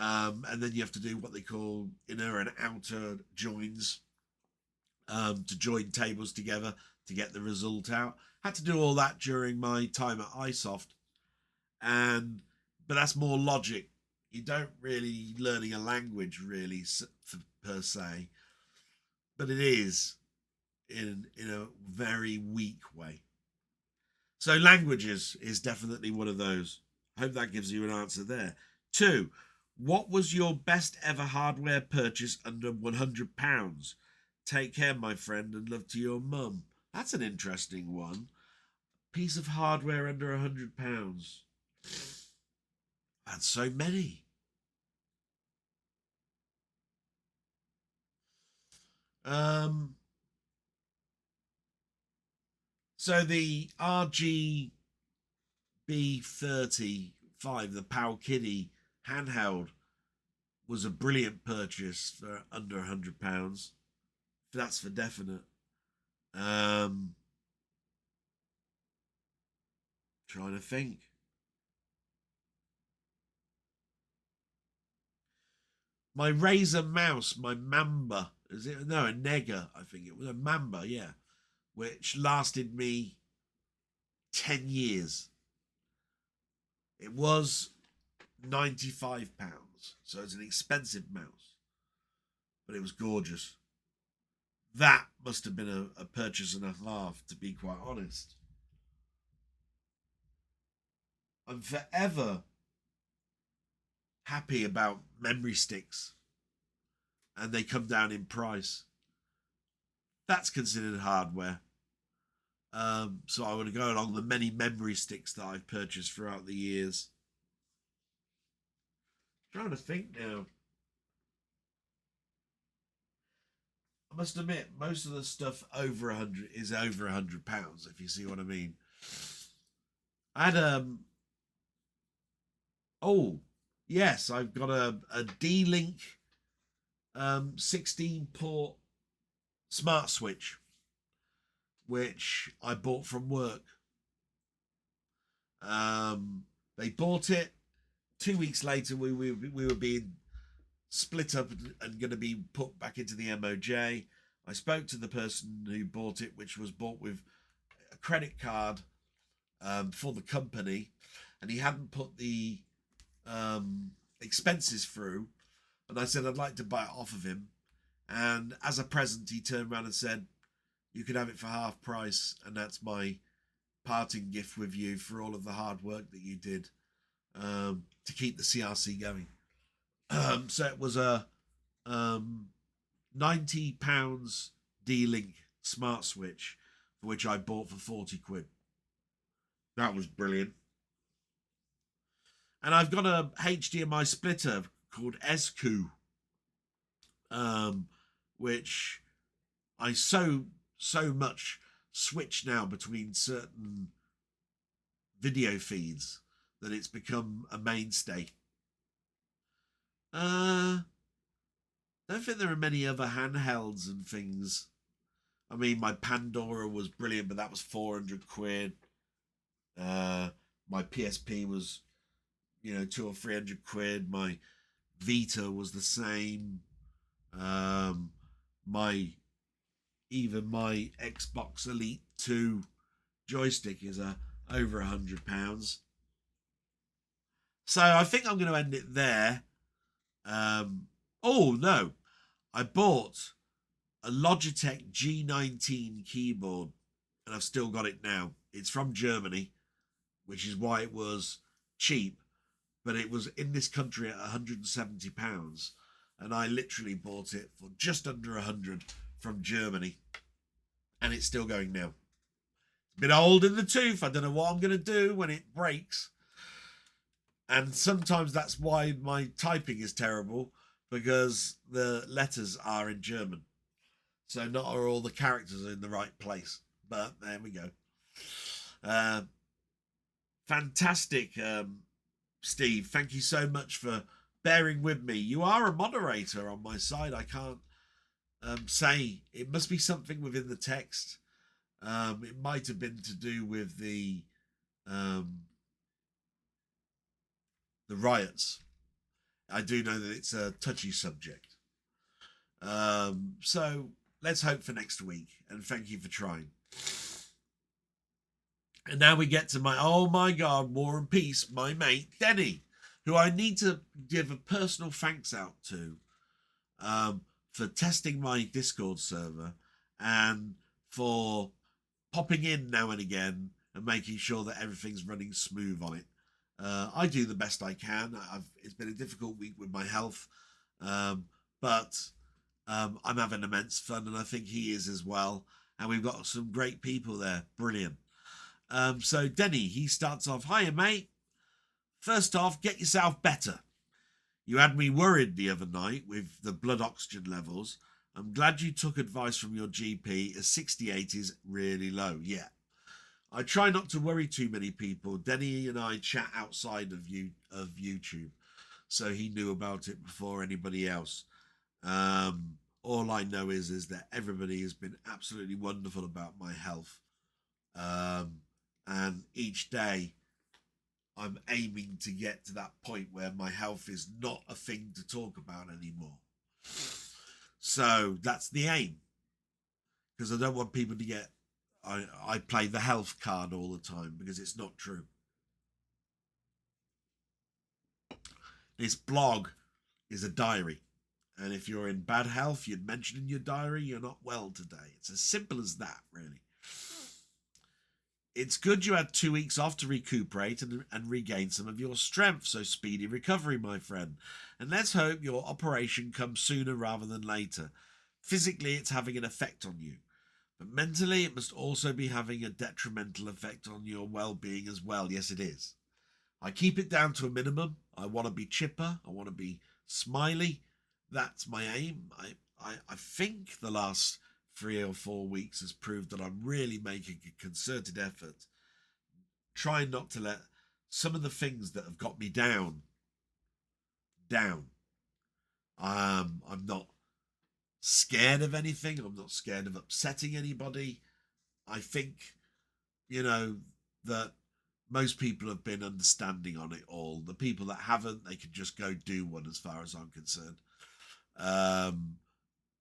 And then you have to do what they call inner and outer joins to join tables together to get the result out. Had to do all that during my time at iSoft, but that's more logic. You don't really learning a language really per se, but it is in a very weak way. So languages is definitely one of those. I hope that gives you an answer there. 2, what was your best ever hardware purchase under £100? Take care, my friend, and love to your mum. That's an interesting one. Piece of hardware under £100. That's so many. So the RGB35, the Power Kitty handheld, was a brilliant purchase for under £100. That's for definite. Trying to think. my Razor mouse, my Mamba, is it? No, a Nega, I think it was a Mamba, yeah, which lasted me 10 years. It was £95, so it's an expensive mouse, but it was gorgeous. That must have been a purchase and a half, to be quite honest. I'm forever happy about memory sticks, and they come down in price. That's considered hardware. So I would go along the many memory sticks that I've purchased throughout the years. I'm trying to think now. I must admit, most of the stuff over 100 is over £100, if you see what I mean. I had oh yes, I've got a D-Link 16-port smart switch, which I bought from work. They bought it. 2 weeks later, we were being split up and going to be put back into the MOJ. I spoke to the person who bought it, which was bought with a credit card for the company, and he hadn't put the expenses through. And I said I'd like to buy it off of him. And as a present, he turned around and said, "You could have it for half price, and that's my parting gift with you for all of the hard work that you did to keep the CRC going." So it was a £90 D-Link smart switch, for which I bought for 40 quid. That was brilliant. And I've got a HDMI splitter called SQ, which I so much switch now between certain video feeds that it's become a mainstay. I don't think there are many other handhelds and things. I mean, my Pandora was brilliant, but that was 400 quid. My PSP was, 200 or 300 quid. My Vita was the same. My Xbox Elite 2 joystick is over £100. So I think I'm going to end it there. Oh no, I bought a Logitech G19 keyboard, and I've still got it now. It's from Germany, which is why it was cheap, but it was in this country at £170, and I literally bought it for just under 100 from Germany, and it's still going now. It's a bit old in the tooth. I don't know what I'm going to do when it breaks, and sometimes that's why my typing is terrible, because the letters are in German, so not all the characters are in the right place. But there we go. Fantastic, Steve. Thank you so much for bearing with me. You are a moderator on my side. I can't say. It must be something within the text. It might have been to do with the riots. I do know that it's a touchy subject. So let's hope for next week. And thank you for trying. And now we get to oh my God, War and Peace, my mate, Denny, who I need to give a personal thanks out to for testing my Discord server and for popping in now and again and making sure that everything's running smooth on it. I do the best I can. It's been a difficult week with my health, but I'm having immense fun, and I think he is as well. And we've got some great people there. Brilliant. So Denny, he starts off, "Hiya, mate. First off, get yourself better. You had me worried the other night with the blood oxygen levels. I'm glad you took advice from your GP, as 68 is really low. Yeah. I try not to worry too many people. Denny and I chat outside of YouTube, so he knew about it before anybody else. All I know is that everybody has been absolutely wonderful about my health. And each day I'm aiming to get to that point where my health is not a thing to talk about anymore. So that's the aim, because I don't want people to get I play the health card all the time, because it's not true. This blog is a diary, and if you're in bad health, you'd mention in your diary you're not well today. It's as simple as that, really. It's good you had 2 weeks off to recuperate and regain some of your strength, so speedy recovery, my friend. And let's hope your operation comes sooner rather than later. Physically, it's having an effect on you, but mentally, it must also be having a detrimental effect on your well-being as well. Yes, it is. I keep it down to a minimum. I want to be chipper. I want to be smiley. That's my aim. I think the last 3 or 4 weeks has proved that I'm really making a concerted effort, trying not to let some of the things that have got me down. I'm not scared of anything. I'm not scared of upsetting anybody. I think, that most people have been understanding on it all. The people that haven't, they can just go do one, as far as I'm concerned.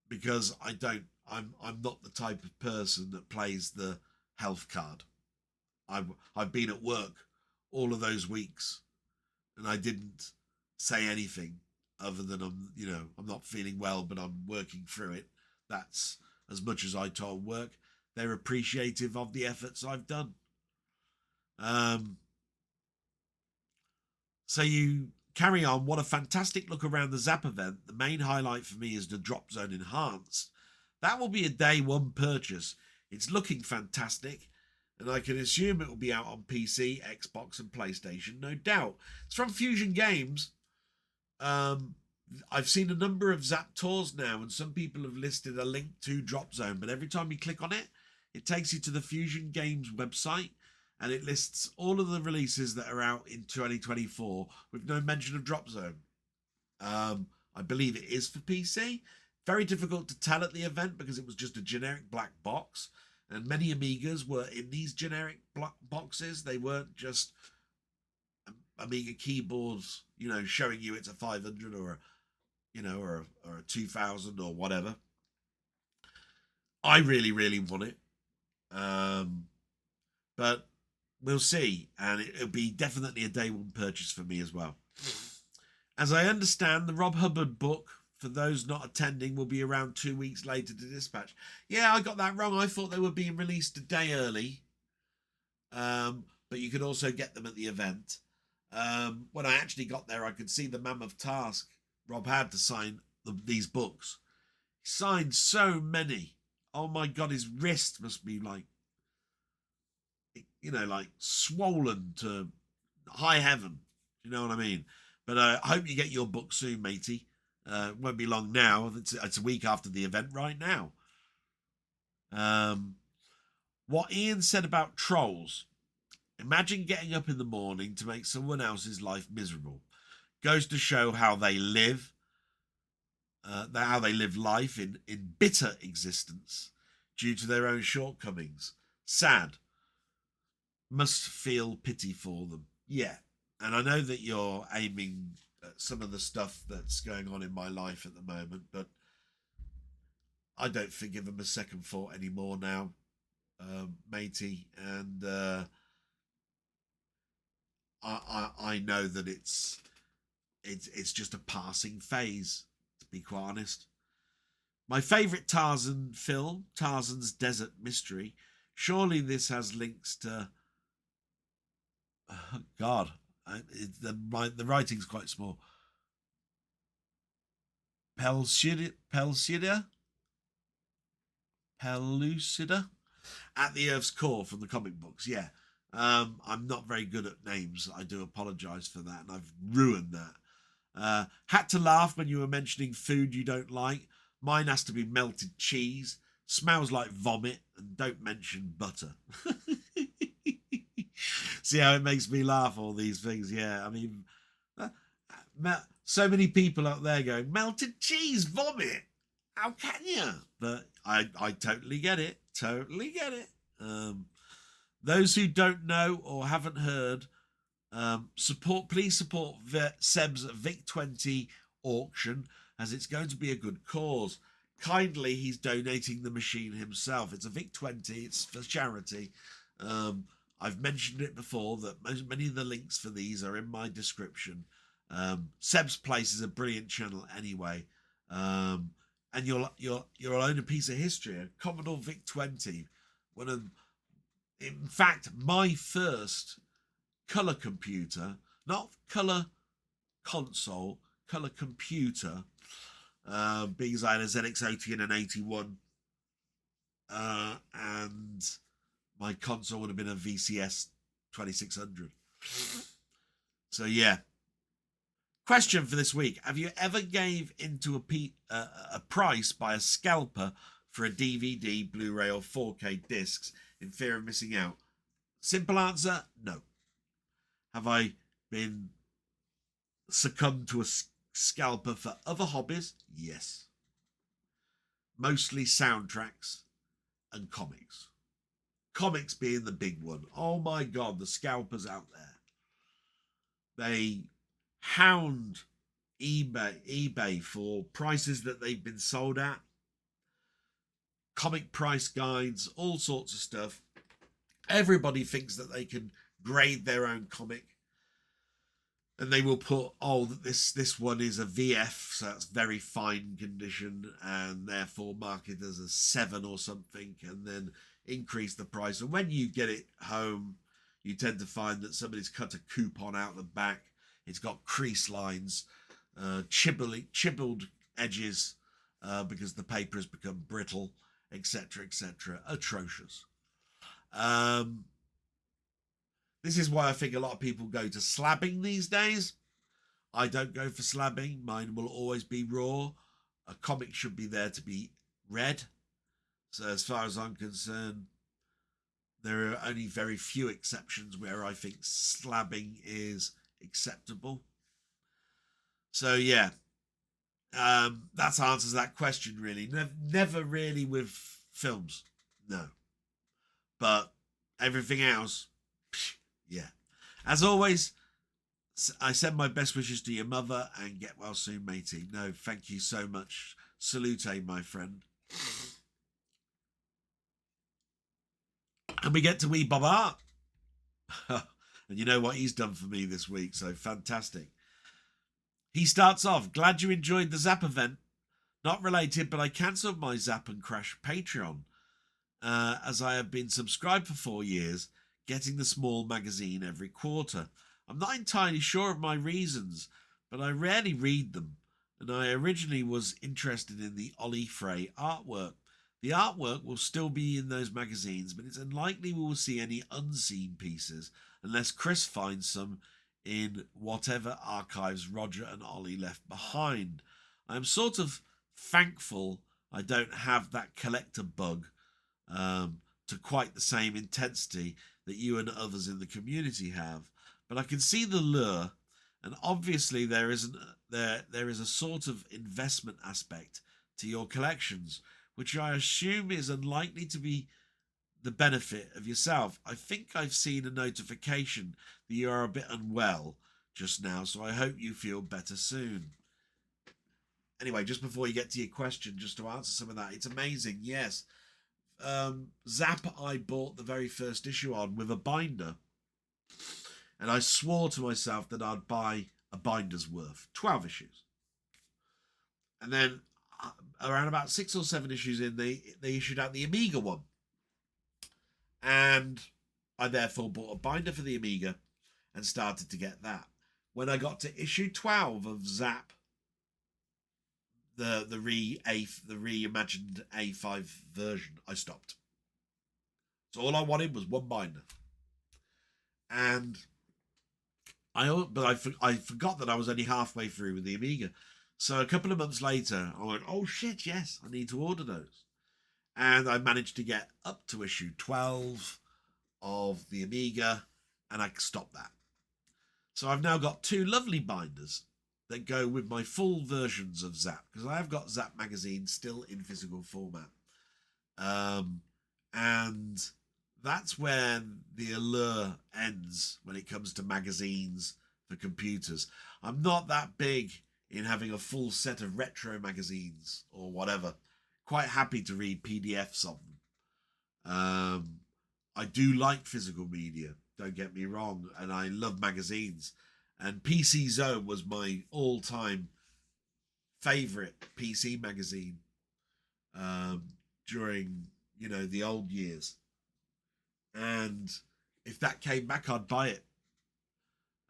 Because I'm not the type of person that plays the health card. I've been at work all of those weeks, and I didn't say anything other than I'm not feeling well, but I'm working through it. That's as much as I told work. They're appreciative of the efforts I've done. So you carry on. What a fantastic look around the Zap event. The main highlight for me is the Drop Zone Enhanced. That will be a day one purchase. It's looking fantastic, and I can assume it will be out on PC, Xbox, and PlayStation, no doubt. It's from Fusion Games. I've seen a number of Zap tours now, and some people have listed a link to Drop Zone, but every time you click on it, it takes you to the Fusion Games website, and it lists all of the releases that are out in 2024 with no mention of Drop Zone. I believe it is for PC. Very difficult to tell at the event because it was just a generic black box, and many Amigas were in these generic black boxes. They weren't just Amiga keyboards, showing you it's a 500 or a 2000 or whatever. I really, really want it. But we'll see. And it'll be definitely a day one purchase for me as well. As I understand, the Rob Hubbard book, for those not attending, will be around 2 weeks later to dispatch. Yeah, I got that wrong. I thought they were being released a day early. But you could also get them at the event. When I actually got there, I could see the Mammoth task Rob had to sign these books. He signed so many. Oh my God, his wrist must be like swollen to high heaven. You know what I mean? But I hope you get your book soon, matey. It won't be long now. It's a week after the event right now. What Ian said about trolls. Imagine getting up in the morning to make someone else's life miserable. Goes to show how they live life in bitter existence due to their own shortcomings. Sad. Must feel pity for them. Yeah. And I know that you're aiming at some of the stuff that's going on in my life at the moment, but I don't forgive them a second thought anymore now, matey. And I know that it's just a passing phase, to be quite honest. My favourite Tarzan film, Tarzan's Desert Mystery. Surely this has links to... Oh, God, the writing's quite small. Pellucida? At the Earth's core from the comic books, yeah. I'm not very good at names. I do apologise for that, and I've ruined that. Had to laugh when you were mentioning food you don't like. Mine has to be melted cheese. Smells like vomit, and don't mention butter. See how it makes me laugh, all these things. Yeah, I mean, so many people out there going, melted cheese, vomit. How can you? But I totally get it. Totally get it. Those who don't know or haven't heard, Please support Seb's Vic20 auction, as it's going to be a good cause. Kindly, he's donating the machine himself. It's a Vic20. It's for charity. I've mentioned it before that many of the links for these are in my description. Seb's Place is a brilliant channel anyway. And you'll own a piece of history. A Commodore Vic20, in fact, my first color computer, not color console, color computer, because I had a ZX80 and an 81, and my console would have been a VCS 2600. So yeah. Question for this week: have you ever gave into a price by a scalper for a DVD, Blu-ray, or 4K discs in fear of missing out? Simple answer: no. Have I been succumbed to a scalper for other hobbies? Yes. Mostly soundtracks and comics. Comics being the big one. Oh my God, the scalpers out there. They hound eBay for prices that they've been sold at. Comic price guides, all sorts of stuff. Everybody thinks that they can grade their own comic, and they will put, oh, this one is a VF, so that's very fine condition, and therefore mark it as a 7 or something, and then increase the price. And when you get it home, you tend to find that somebody's cut a coupon out the back. It's got crease lines, chibbled edges, because the paper has become brittle, etc., etc. Atrocious. This is why I think a lot of people go to slabbing these days. I don't go for slabbing. Mine will always be raw. A comic should be there to be read. So as far as I'm concerned, there are only very few exceptions where I think slabbing is acceptable. So yeah, that answers that question really. Never really with films, no. But everything else, yeah. As always, I send my best wishes to your mother, and get well soon, matey. No, thank you so much. Salute, my friend. And we get to wee Bob Art. And you know what he's done for me this week, so fantastic. He starts off, glad you enjoyed the Zap event. Not related, but I cancelled my Zap and Crash Patreon, as I have been subscribed for 4 years, getting the small magazine every quarter. I'm not entirely sure of my reasons, but I rarely read them, and I originally was interested in the Ollie Frey artwork. The artwork will still be in those magazines, but it's unlikely we will see any unseen pieces unless Chris finds some in whatever archives Roger and Ollie left behind. I am sort of thankful I don't have that collector bug to quite the same intensity that you and others in the community have, but I can see the lure, and obviously there is a sort of investment aspect to your collections, which I assume is unlikely to be the benefit of yourself. I think I've seen a notification that you are a bit unwell just now, so I hope you feel better soon. Anyway, just before you get to your question, just to answer some of that, it's amazing, yes. Zap I bought the very first issue on with a binder, and I swore to myself that I'd buy a binder's worth, 12 issues. And then around about 6 or 7 issues in, they issued out the Amiga one, and I therefore bought a binder for the Amiga and started to get that. When I got to issue 12 of Zap, the reimagined A5 version, I stopped. So all I wanted was one binder, and I forgot that I was only halfway through with the Amiga. So a couple of months later, I went, oh shit, yes, I need to order those. And I managed to get up to issue 12 of the Amiga, and I stopped that. So I've now got 2 lovely binders that go with my full versions of Zap, because I have got Zap magazine still in physical format. And that's where the allure ends when it comes to magazines for computers. I'm not that big in having a full set of retro magazines or whatever. Quite happy to read PDFs of them. I do like physical media, don't get me wrong, and I love magazines. And PC Zone was my all-time favourite PC magazine during, the old years. And if that came back, I'd buy it.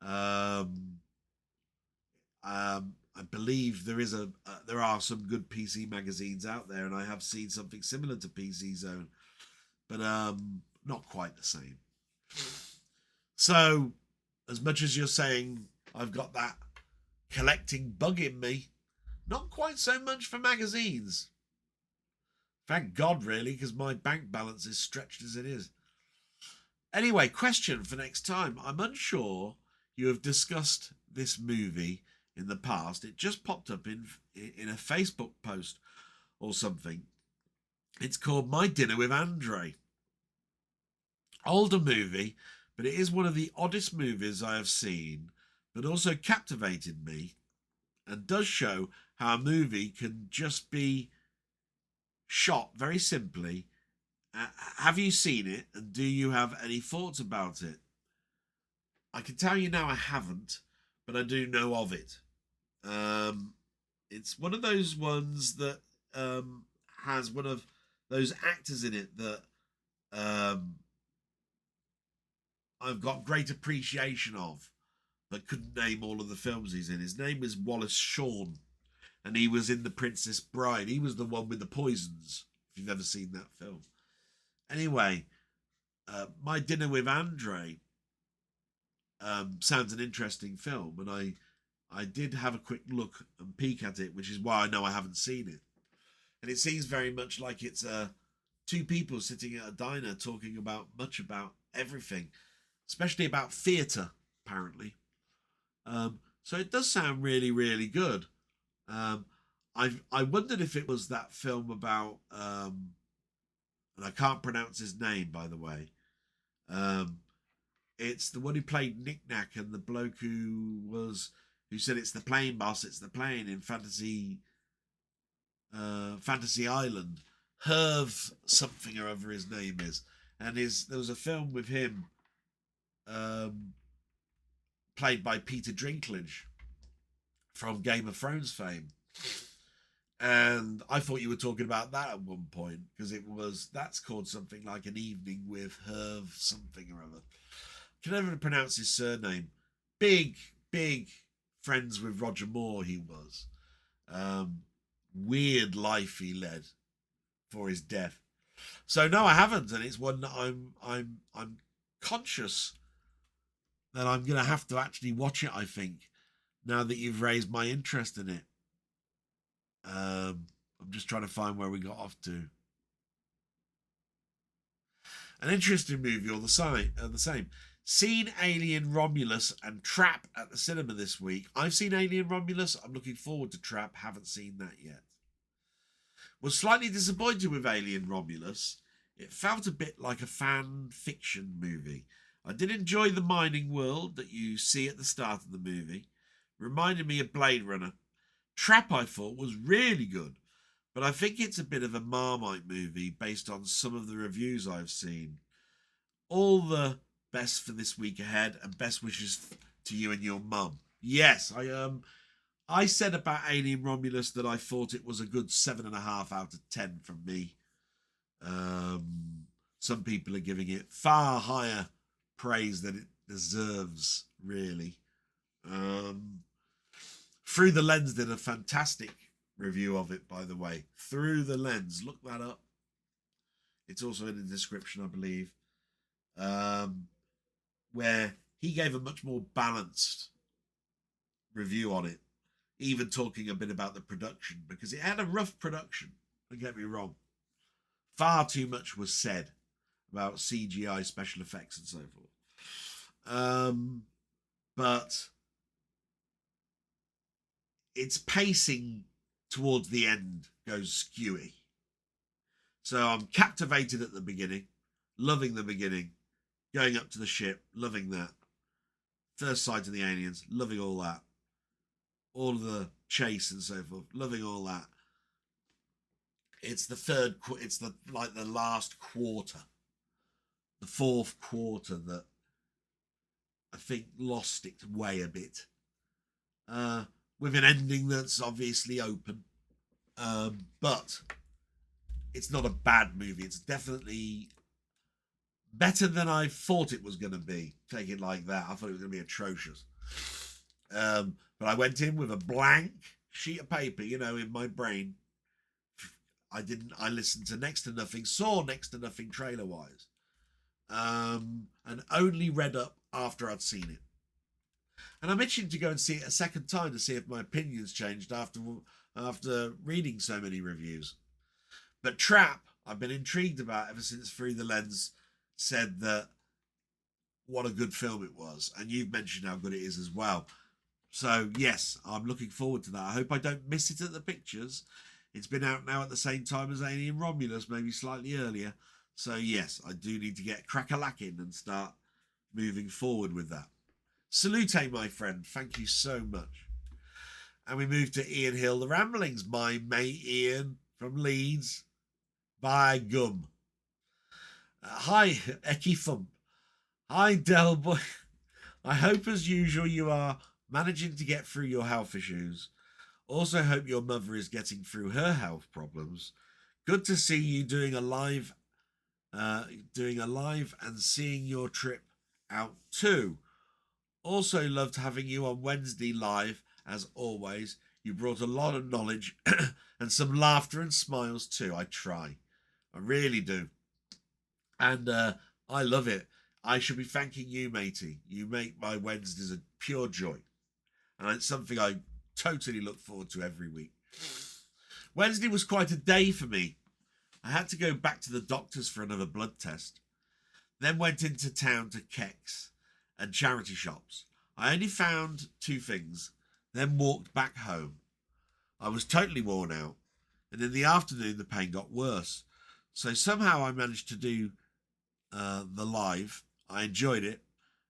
I believe there are some good PC magazines out there, and I have seen something similar to PC Zone, but not quite the same. So, as much as you're saying I've got that collecting bug in me, not quite so much for magazines. Thank God, really, because my bank balance is stretched as it is. Anyway, question for next time. I'm unsure you have discussed this movie in the past. It just popped up in a Facebook post or something. It's called My Dinner with Andre. Older movie, but it is one of the oddest movies I have seen, but also captivated me and does show how a movie can just be shot very simply. Have you seen it, and do you have any thoughts about it? I can tell you now I haven't, but I do know of it. It's one of those ones that has one of those actors in it that I've got great appreciation of, but couldn't name all of the films he's in. His name is Wallace Shawn, and he was in The Princess Bride. He was the one with the poisons, if you've ever seen that film. Anyway, My Dinner with Andre sounds an interesting film, and I did have a quick look and peek at it, which is why I know I haven't seen it. And it seems very much like it's two people sitting at a diner talking about everything, especially about theatre, apparently. So it does sound really, really good. I wondered if it was that film about, and I can't pronounce his name, by the way. It's the one who played Knick Knack and the bloke who said it's the plane, boss, it's the plane in Fantasy Island. Herv something or other his name is. And there was a film with him played by Peter Dinklage from Game of Thrones fame. And I thought you were talking about that at one point, because that's called something like An Evening with Herv something or other. Can never pronounce his surname. Big friends with Roger Moore he was. Weird life he led for his death. So no, I haven't, and it's one that I'm conscious that I'm going to have to actually watch it, I think, now that you've raised my interest in it. I'm just trying to find where we got off to. An interesting movie, or the same. Seen Alien Romulus and Trap at the cinema this week. I've seen Alien Romulus. I'm looking forward to Trap. Haven't seen that yet. Was slightly disappointed with Alien Romulus. It felt a bit like a fan fiction movie. I did enjoy the mining world that you see at the start of the movie. Reminded me of Blade Runner. Trap, I thought, was really good, but I think it's a bit of a Marmite movie based on some of the reviews I've seen. All the best for this week ahead, and best wishes to you and your mum. Yes, I said about Alien Romulus that I thought it was a good 7.5 out of 10 from me. Some people are giving it far higher praise than it deserves, really. Through the Lens did a fantastic review of it, by the way. Through the Lens, look that up. It's also in the description, I believe. Where he gave a much more balanced review on it, even talking a bit about the production, because it had a rough production, don't get me wrong. Far too much was said about CGI, special effects, and so forth. But its pacing towards the end goes skewy. So I'm captivated at the beginning, loving the beginning. Going up to the ship, loving that. First sight of the aliens, loving all that. All of the chase and so forth, loving all that. It's the last quarter, the fourth quarter that I think lost its way a bit. With an ending that's obviously open. But it's not a bad movie. It's definitely better than I thought it was going to be. Take it like that. I thought it was going to be atrocious. But I went in with a blank sheet of paper, in my brain. I listened to next to nothing, saw next to nothing trailer-wise. And only read up after I'd seen it. And I'm itching to go and see it a second time to see if my opinions changed after reading so many reviews. But Trap, I've been intrigued about ever since Through the Lens said that what a good film it was. And you've mentioned how good it is as well. So, yes, I'm looking forward to that. I hope I don't miss it at the pictures. It's been out now at the same time as Alien Romulus, maybe slightly earlier. So, yes, I do need to get crack-a-lacking and start moving forward with that. Salute, my friend. Thank you so much. And we move to Ian Hill, The Ramblings. My mate Ian from Leeds. By gum. Hi, Eki Thump. Hi, Delboy. I hope as usual you are managing to get through your health issues. Also hope your mother is getting through her health problems. Good to see you doing a live and seeing your trip out too. Also loved having you on Wednesday live, as always. You brought a lot of knowledge and some laughter and smiles too. I try. I really do. And I love it. I should be thanking you, matey. You make my Wednesdays a pure joy. And it's something I totally look forward to every week. Wednesday was quite a day for me. I had to go back to the doctors for another blood test. Then went into town to Kex and charity shops. I only found 2 things, then walked back home. I was totally worn out, and in the afternoon the pain got worse. So somehow I managed to do the live. I enjoyed it,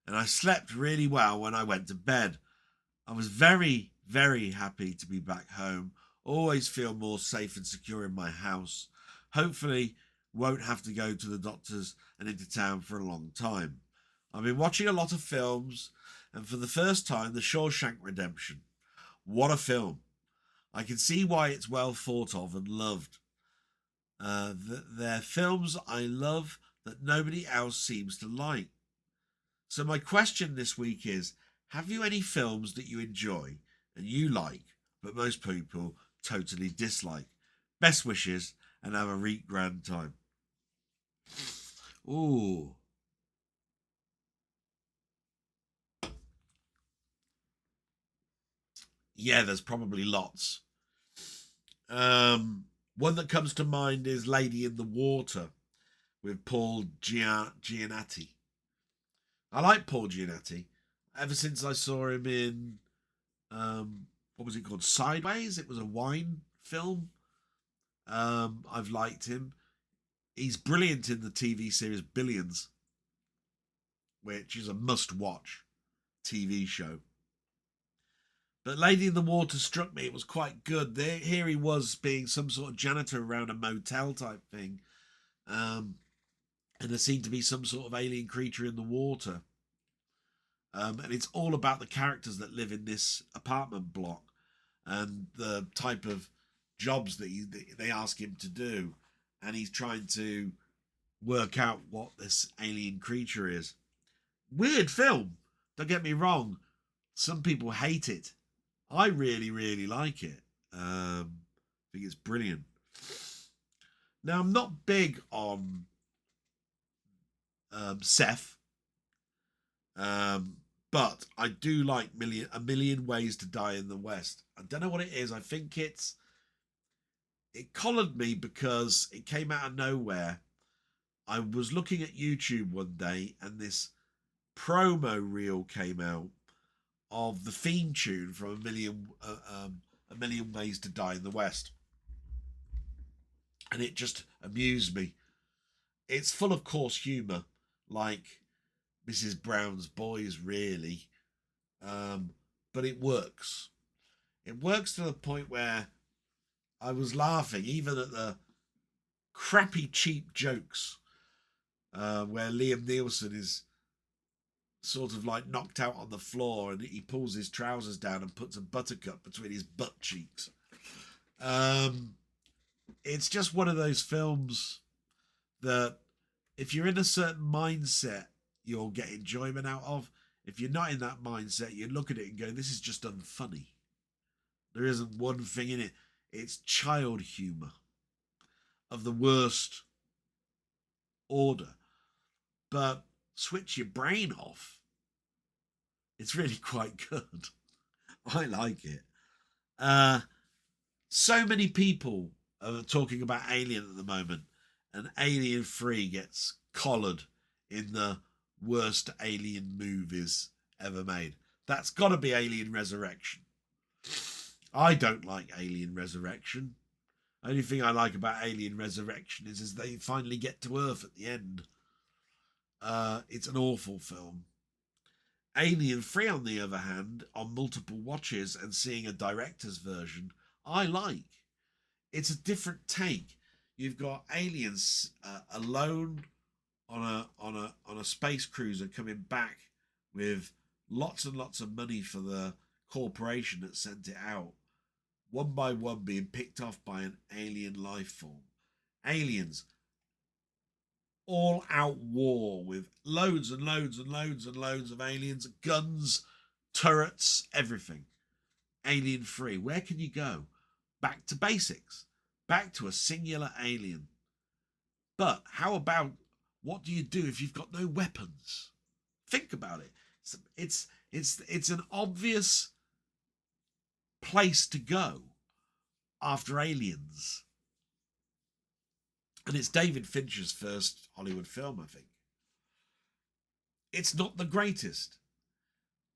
and I slept really well when I went to bed. I was very, very happy to be back home. Always feel more safe and secure in my house. Hopefully won't have to go to the doctors and into town for a long time. I've been watching a lot of films, and for the first time, The Shawshank Redemption. What a film. I can see why it's well thought of and loved. They're films I love that nobody else seems to like. So my question this week is, have you any films that you enjoy and you like, but most people totally dislike? Best wishes, and have a reet grand time. Ooh. Yeah, there's probably lots. One that comes to mind is Lady in the Water with Paul Giamatti. I like Paul Giamatti. Ever since I saw him in, what was it called? Sideways? It was a wine film. I've liked him. He's brilliant in the TV series Billions, which is a must-watch TV show. But Lady in the Water struck me. It was quite good. Here he was being some sort of janitor around a motel type thing. And there seemed to be some sort of alien creature in the water. And it's all about the characters that live in this apartment block and the type of jobs that they ask him to do. And he's trying to work out what this alien creature is. Weird film. Don't get me wrong. Some people hate it. I really, really like it. I think it's brilliant. Now, I'm not big on Seth, but I do like A Million Ways to Die in the West. I don't know what it is. I think it collared me because it came out of nowhere. I was looking at YouTube one day and this promo reel came out of the theme tune from A Million Ways to Die in the West, and it just amused me. it's full of coarse humour, like Mrs. Brown's Boys, really. But it works. It works to the point where I was laughing even at the crappy, cheap jokes where Liam Neeson is sort of like knocked out on the floor and he pulls his trousers down and puts a buttercup between his butt cheeks. It's just one of those films that if you're in a certain mindset, you'll get enjoyment out of. If you're not in that mindset, you look at it and go, this is just unfunny. There isn't one thing in it. It's child humour of the worst order. But switch your brain off. It's really quite good. I like it. So many people are talking about Alien at the moment, and Alien 3 gets collared in the worst Alien movies ever made. That's got to be Alien Resurrection. I don't like Alien Resurrection. Only thing I like about Alien Resurrection is they finally get to Earth at the end. It's an awful film. Alien 3, on the other hand, on multiple watches and seeing a director's version, I like. It's a different take. You've got aliens alone on a space cruiser coming back with lots and lots of money for the corporation that sent it out, one by one being picked off by an alien life form. Aliens, all out war with loads and loads and loads and loads of aliens, guns, turrets, everything. Alien 3, where can you go? Back to basics, back to a singular alien. But how about, what do you do if you've got no weapons? Think about it. It's an obvious place to go after Aliens. And it's David Fincher's first Hollywood film, I think. It's not the greatest.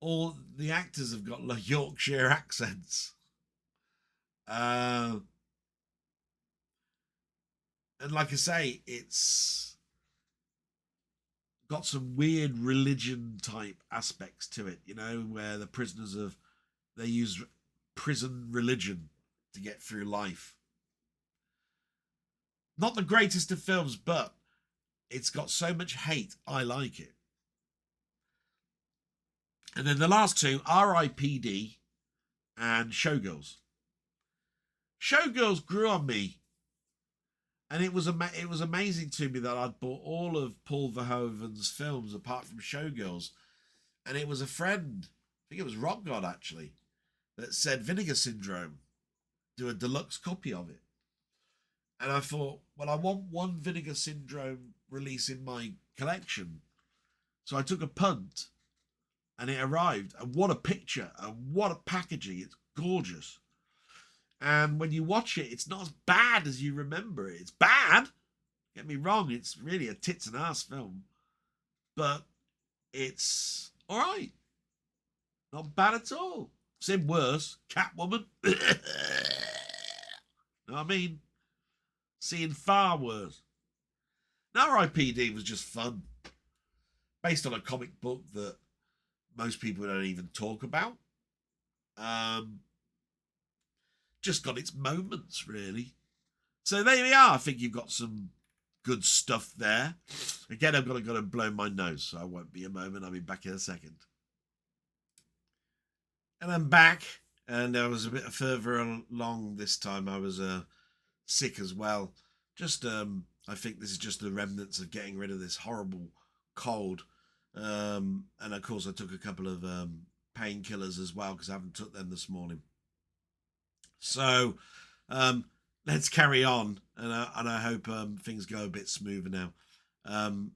All the actors have got Yorkshire accents. And like I say, it's got some weird religion type aspects to it, you know, where the prisoners they use prison religion to get through life. Not the greatest of films, but it's got so much hate, I like it. And then the last two, R.I.P.D. and Showgirls. Showgirls grew on me, and it was amazing to me that I'd bought all of Paul Verhoeven's films apart from Showgirls, and it was a friend, I think it was Rock God actually, that said Vinegar Syndrome, do a deluxe copy of it. And I thought, well, I want one Vinegar Syndrome release in my collection. So I took a punt and it arrived. And what a picture and what a packaging. It's gorgeous. And when you watch it, it's not as bad as you remember it. It's bad. Get me wrong. It's really a tits and ass film. But it's all right. Not bad at all. Seen worse. Catwoman. Know what I mean? Seeing far worse. Now R.I.P.D. was just fun. Based on a comic book that most people don't even talk about. Just got its moments, really. So there we are. I think you've got some good stuff there. Again, I've got to blow my nose, so I won't be a moment. I'll be back in a second. And I'm back. And I was a bit further along this time. I was sick as well. Just I think this is just the remnants of getting rid of this horrible cold. And of course I took a couple of painkillers as well because I haven't took them this morning. So let's carry on, and I hope things go a bit smoother now.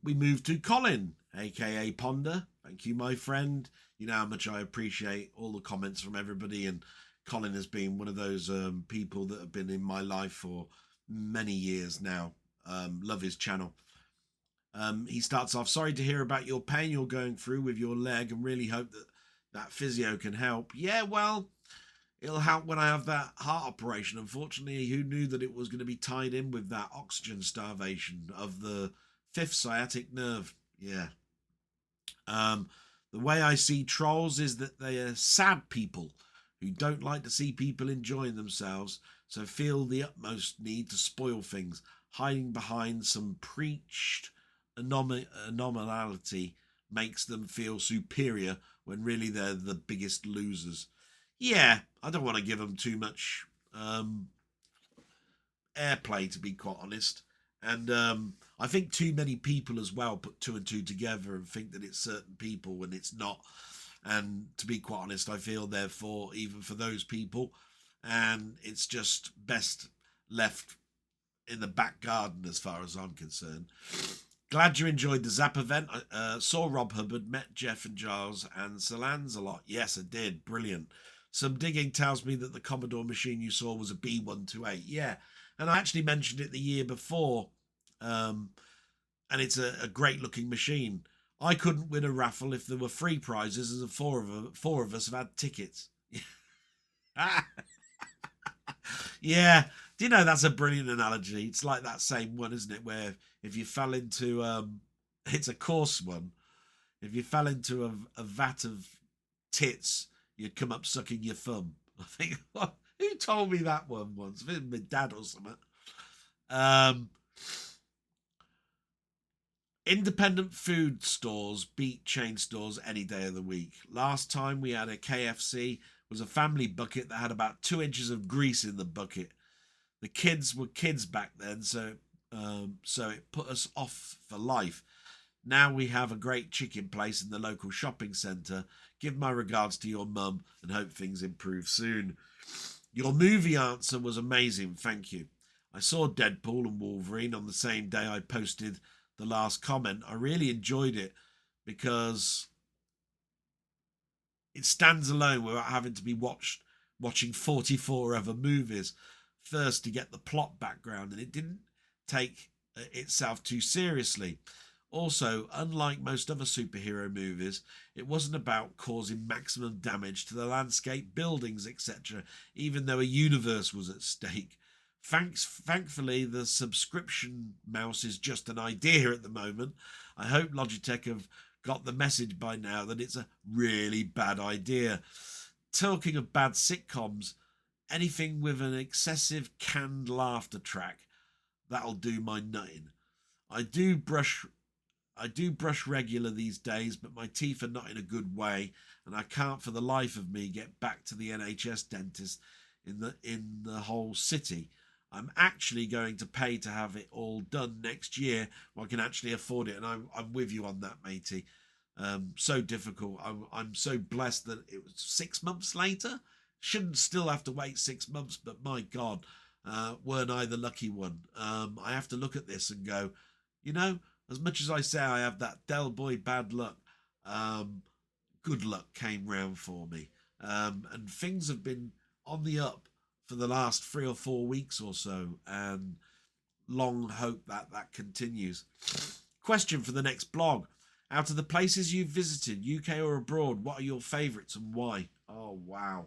We move to Colin, aka Ponder. Thank you, my friend. You know how much I appreciate all the comments from everybody, and Colin has been one of those people that have been in my life for many years now. Love his channel. He starts off, sorry to hear about your pain you're going through with your leg, and really hope that physio can help. Yeah, well, it'll help when I have that heart operation. Unfortunately, who knew that it was going to be tied in with that oxygen starvation of the Fifth sciatic nerve. Yeah. Um, the way I see trolls is that they are sad people who don't like to see people enjoying themselves, so feel the utmost need to spoil things, hiding behind some preached anomality makes them feel superior when really they're the biggest losers. Yeah, I don't want to give them too much airplay, to be quite honest. And I think too many people as well put two and two together and think that it's certain people when it's not. And to be quite honest, I feel therefore even for those people, and it's just best left in the back garden as far as I'm concerned. Glad you enjoyed the Zap event. I saw Rob Hubbard, met Jeff and Giles and Sir Lancelot. Yes, I did. Brilliant. Some digging tells me that the Commodore machine you saw was a B128. Yeah, and I actually mentioned it the year before. And it's a great looking machine. I couldn't win a raffle if there were free prizes, as four of us have had tickets. Yeah, do you know that's a brilliant analogy? It's like that same one, isn't it? Where if you fell into it's a coarse one. If you fell into a vat of tits, you'd come up sucking your thumb. I think who told me that one once? I think my dad or something. Independent food stores beat chain stores any day of the week. Last time we had a KFC was a family bucket that had about 2 inches of grease in the bucket. The kids were kids back then, so it put us off for life. Now we have a great chicken place in the local shopping centre. Give my regards to your mum and hope things improve soon. Your movie answer was amazing, thank you. I saw Deadpool and Wolverine on the same day I posted the last comment. I really enjoyed it because it stands alone without having to be watching 44 other movies first to get the plot background, and it didn't take itself too seriously. Also, unlike most other superhero movies, it wasn't about causing maximum damage to the landscape, buildings, etc., even though a universe was at stake. Thankfully, the subscription mouse is just an idea at the moment. I hope Logitech have got the message by now that it's a really bad idea. Talking of bad sitcoms, anything with an excessive canned laughter track, that'll do my nutting. I do brush regular these days, but my teeth are not in a good way, and I can't for the life of me get back to the NHS dentist in the whole city. I'm actually going to pay to have it all done next year when I can actually afford it, and I'm with you on that, matey. So difficult. I'm so blessed that it was 6 months later. Shouldn't still have to wait 6 months, but my God, weren't I the lucky one? I have to look at this and go, you know, as much as I say I have that Del Boy bad luck, good luck came round for me. And things have been on the up for the last 3 or 4 weeks or so, and long hope that continues. Question for the next blog. Out of the places you've visited, UK or abroad, what are your favourites and why? Oh, wow.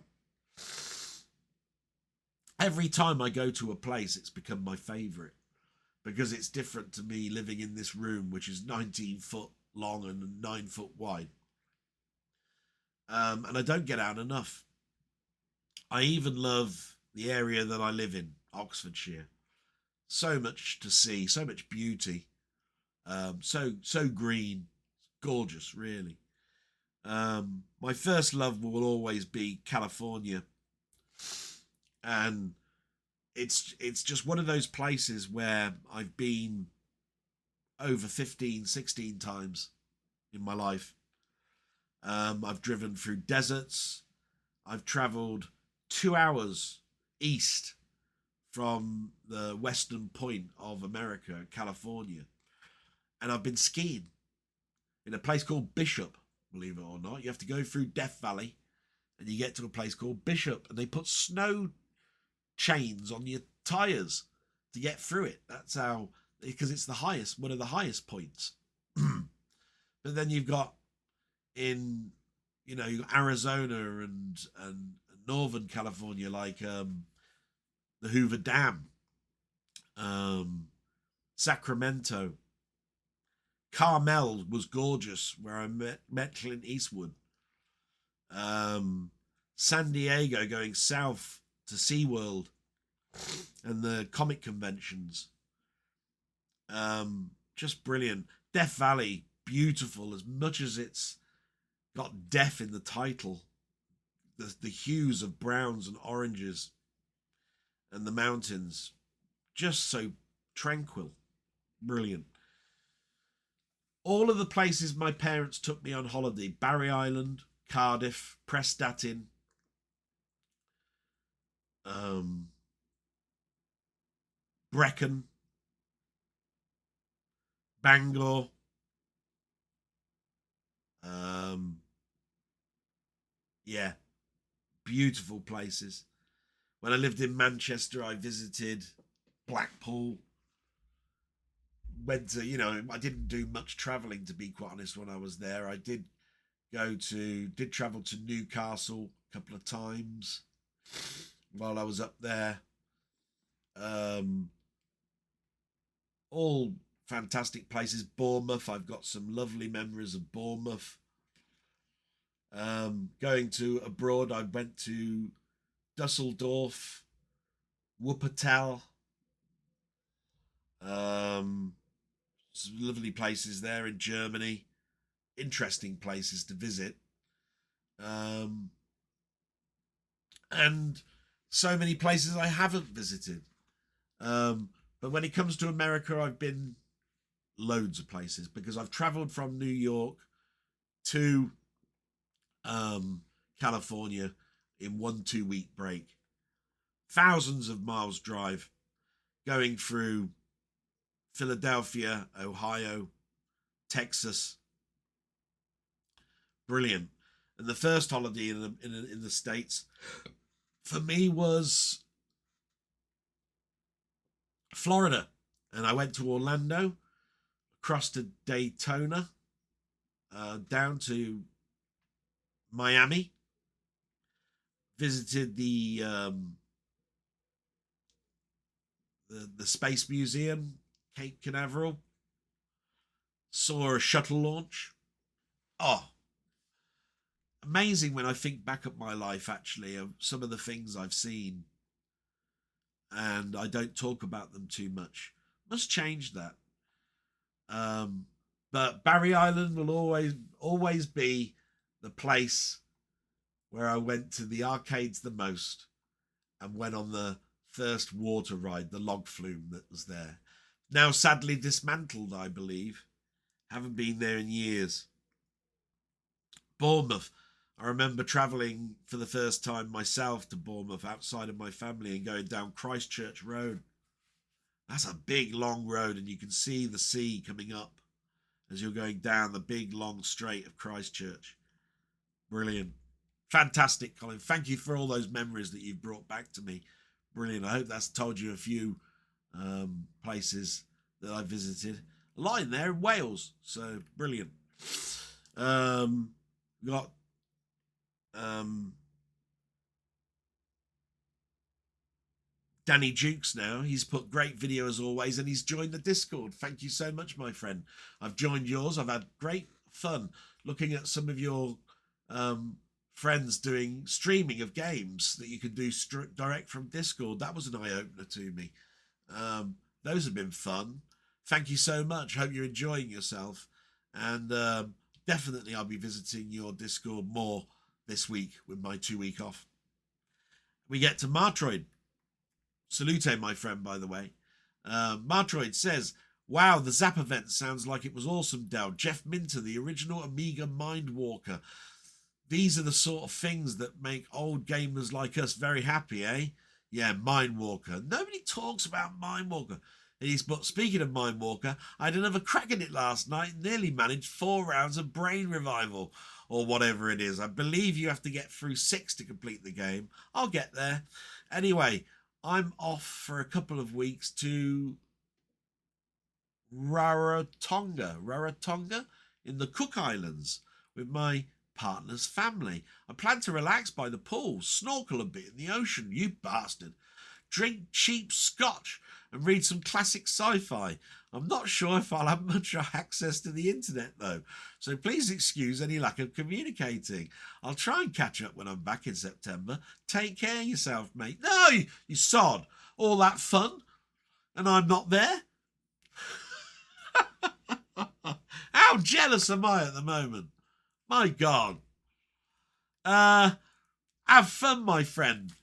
Every time I go to a place, it's become my favourite because it's different to me living in this room, which is 19 foot long and 9 foot wide. And I don't get out enough. I even love the area that I live in, Oxfordshire. So much to see, so much beauty, so green, gorgeous, really. My first love will always be California, and it's just one of those places where I've been over 15, 16 times in my life. I've driven through deserts. I've travelled 2 hours east from the western point of America, California. And I've been skiing in a place called Bishop, believe it or not. You have to go through Death Valley and you get to a place called Bishop, and they put snow chains on your tyres to get through it. That's how, because it's the highest, one of the highest points. But then you've got in, Arizona and Northern California, like the Hoover Dam, Sacramento, Carmel was gorgeous, where I met Clint Eastwood. San Diego, going south to SeaWorld and the comic conventions. Just brilliant. Death Valley, beautiful, as much as it's got death in the title. The hues of browns and oranges and the mountains, just so tranquil. Brilliant. All of the places my parents took me on holiday: Barry Island, Cardiff, Prestatyn, Brecon, Bangor, yeah, beautiful places. When I lived in Manchester, I visited Blackpool. Went to, I didn't do much travelling, to be quite honest, when I was there. I did travel to Newcastle a couple of times while I was up there. All fantastic places. Bournemouth, I've got some lovely memories of Bournemouth. Going to abroad, I went to Dusseldorf, Wuppertal. Some lovely places there in Germany. Interesting places to visit. And so many places I haven't visited. But when it comes to America, I've been loads of places, because I've traveled from New York to California in 1-2 week break. Thousands of miles drive, going through Philadelphia, Ohio, Texas. Brilliant. And the first holiday in the States for me was Florida. And I went to Orlando, across to Daytona, down to Miami, visited the Space Museum, Cape Canaveral, saw a shuttle launch. Oh, amazing when I think back at my life, actually, of some of the things I've seen, and I don't talk about them too much. Must change that. But Barry Island will always be the place where I went to the arcades the most and went on the first water ride, the log flume that was there. Now sadly dismantled, I believe. Haven't been there in years. Bournemouth. I remember travelling for the first time myself to Bournemouth outside of my family and going down Christchurch Road. That's a big, long road, and you can see the sea coming up as you're going down the big, long straight of Christchurch. Brilliant. Fantastic, Colin. Thank you for all those memories that you've brought back to me. Brilliant. I hope that's told you a few places that I visited. A lot in there in Wales, so brilliant. Got Danny Jukes now. He's put great video as always, and he's joined the Discord. Thank you so much, my friend. I've joined yours. I've had great fun looking at some of your friends doing streaming of games that you can do direct from Discord. That was an eye-opener to me. Those have been fun. Thank you so much. Hope you're enjoying yourself. And definitely I'll be visiting your Discord more this week with my 2 week off. We get to Martroid. Salute, my friend, by the way. Martroid says, wow, the Zap event sounds like it was awesome, Del. Jeff Minter, the original Amiga Mindwalker. These are the sort of things that make old gamers like us very happy, eh? Yeah, Mindwalker. Nobody talks about Mindwalker. But speaking of Mindwalker, I had another crack at it last night and nearly managed 4 rounds of brain revival, or whatever it is. I believe you have to get through 6 to complete the game. I'll get there. Anyway, I'm off for a couple of weeks to Rarotonga in the Cook Islands with my partner's family. I plan to relax by the pool, snorkel a bit in the ocean, you bastard, drink cheap scotch, and read some classic sci-fi. I'm not sure if I'll have much access to the internet though, so please excuse any lack of communicating. I'll try and catch up when I'm back in September. Take care of yourself, mate. No, you sod. All that fun, and I'm not there? How jealous am I at the moment? My God. Have fun, my friend.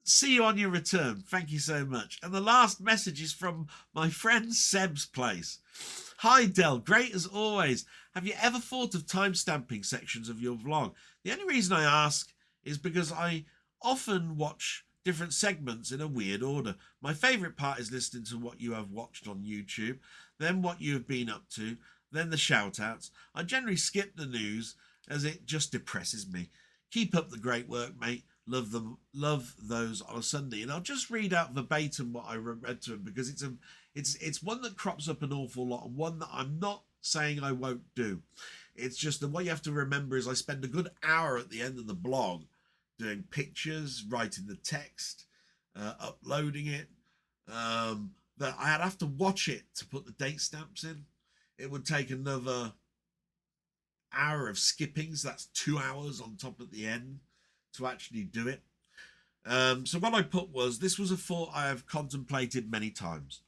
See you on your return. Thank you so much. And the last message is from my friend Seb's place. Hi, Del. Great as always. Have you ever thought of time-stamping sections of your vlog? The only reason I ask is because I often watch different segments in a weird order. My favourite part is listening to what you have watched on YouTube, then what you have been up to, then the shout-outs. I generally skip the news as it just depresses me. Keep up the great work, mate. Love them. Love those on a Sunday. And I'll just read out verbatim what I read to him, because it's one that crops up an awful lot, and one that I'm not saying I won't do. It's just that what you have to remember is I spend a good hour at the end of the blog doing pictures, writing the text, uploading it. That I'd have to watch it to put the date stamps in. It would take another hour of skipping, so that's 2 hours on top at the end to actually do it. So what I put was, this was a thought I have contemplated many times.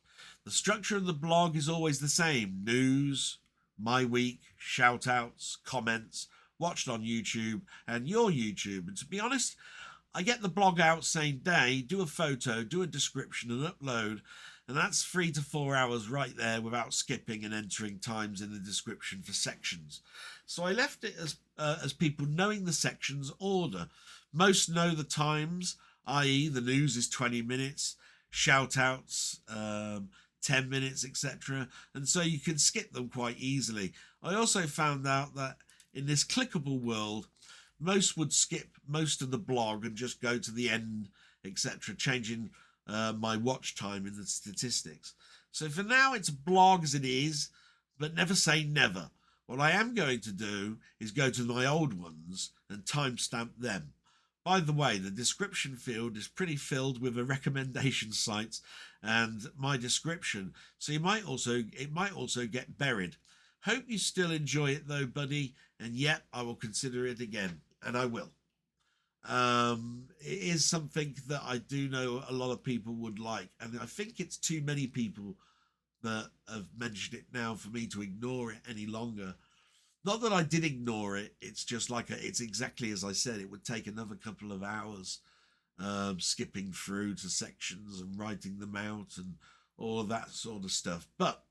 The structure of the blog is always the same: news, my week, shout outs, comments, watched on YouTube, and your YouTube. And to be honest, I get the blog out same day, do a photo, do a description and upload, and that's 3 to 4 hours right there without skipping and entering times in the description for sections. So I left it as people knowing the sections order. Most know the times, i.e. the news is 20 minutes, shout outs 10 minutes, etc. And so you can skip them quite easily. I also found out that in this clickable world, most would skip most of the blog and just go to the end, etc., changing my watch time in the statistics. So for now, it's blog as it is, but never say never. What I am going to do is go to my old ones and timestamp them. By the way, the description field is pretty filled with the recommendation sites and my description, so it might also get buried. Hope you still enjoy it though, buddy, and yet I will consider it again, and I will. It is something that I do know a lot of people would like, and I think it's too many people that have mentioned it now for me to ignore it any longer. Not that I did ignore it, it's just like it's exactly as I said. It would take another couple of hours skipping through to sections and writing them out and all of that sort of stuff. But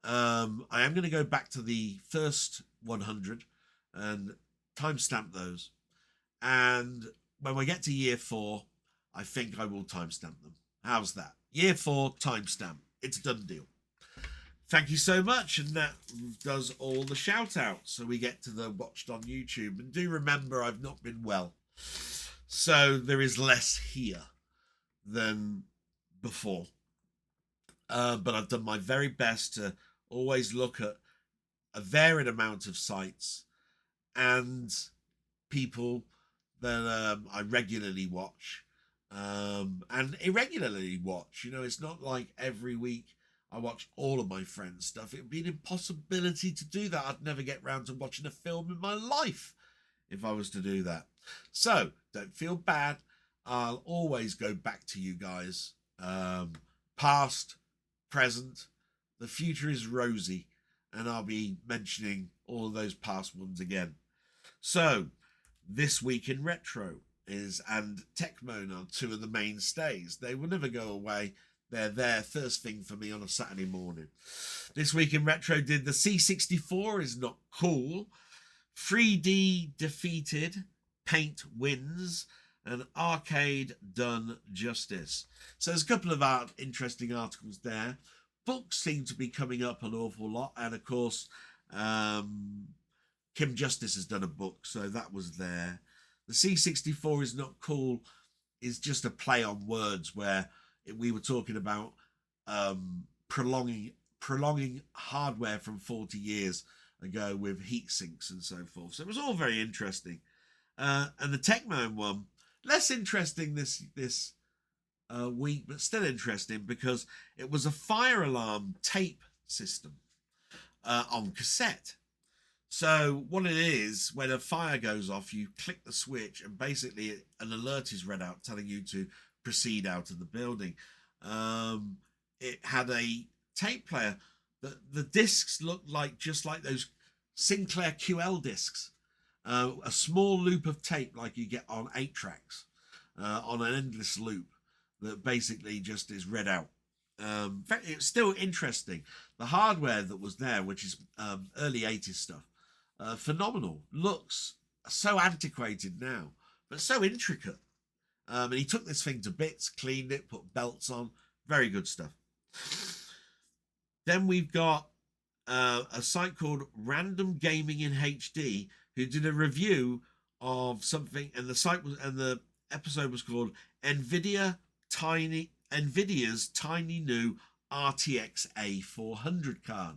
I am going to go back to the first 100 and timestamp those. And when we get to year 4, I think I will timestamp them. How's that? Year 4, timestamp. It's a done deal. Thank you so much. And that does all the shout outs. So we get to the watched on YouTube. And do remember, I've not been well. So there is less here than before. But I've done my very best to always look at a varied amount of sites and people that I regularly watch and irregularly watch. You know, it's not like every week I watch all of my friends' stuff. It would be an impossibility to do that. I'd never get round to watching a film in my life if I was to do that. So don't feel bad. I'll always go back to you guys. Past, present, the future is rosy, and I'll be mentioning all of those past ones again. So this week in retro and Tecmo are 2 of the mainstays. They will never go away. They're there first thing for me on a Saturday morning. This week in retro did the C64 is not cool, 3D defeated, Paint wins, and Arcade done justice. So there's a couple of interesting articles there. Books seem to be coming up an awful lot, and of course Kim Justice has done a book, so that was there. The C64 is not cool is just a play on words, where we were talking about prolonging hardware from 40 years ago with heat sinks and so forth. So it was all very interesting. And the Tecmo one, less interesting this weak, but still interesting because it was a fire alarm tape system on cassette. So what it is, when a fire goes off, you click the switch and basically an alert is read out telling you to proceed out of the building. It had a tape player. The discs looked like just like those Sinclair QL discs, a small loop of tape like you get on 8 tracks, on an endless loop that basically just is read out. It's still interesting. The hardware that was there, which is early 80s stuff, phenomenal. Looks so antiquated now, but so intricate. And he took this thing to bits, cleaned it, put belts on. Very good stuff. Then we've got a site called Random Gaming in HD, who did a review of something, and the episode was called Nvidia's tiny new RTX A400 card.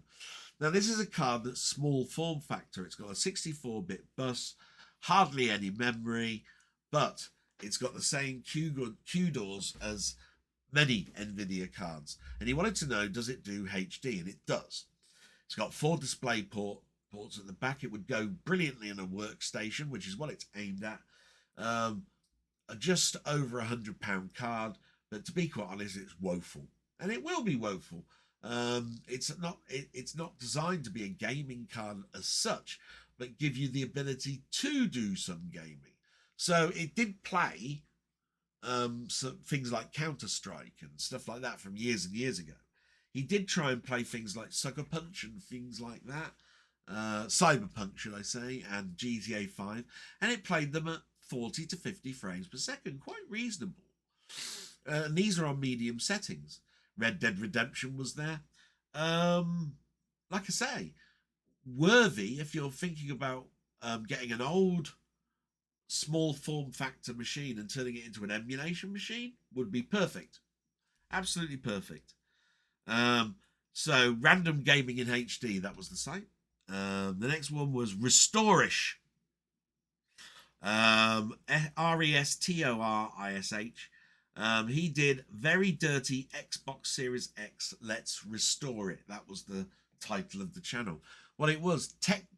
Now, this is a card that's small form factor. It's got a 64-bit bus, hardly any memory, but it's got the same Q doors as many NVIDIA cards. And he wanted to know, does it do HD? And it does. It's got 4 display ports at the back. It would go brilliantly in a workstation, which is what it's aimed at. Just over £100 card, but to be quite honest, it's woeful. And it will be woeful. It's not designed to be a gaming card as such, but give you the ability to do some gaming. So it did play some things like Counter-Strike and stuff like that from years and years ago. He did try and play things like Sucker Punch and things like that, Cyberpunk, should I say, and GTA 5, and it played them at 40 to 50 frames per second, quite reasonable. And these are on medium settings. Red Dead Redemption was there. Like I say, worthy if you're thinking about getting an old small form factor machine and turning it into an emulation machine, would be perfect. Absolutely perfect. So Random Gaming in HD, that was the site. The next one was Restorish. Restorish. He did Very Dirty Xbox Series X, Let's Restore It. That was the title of the channel. Well, it was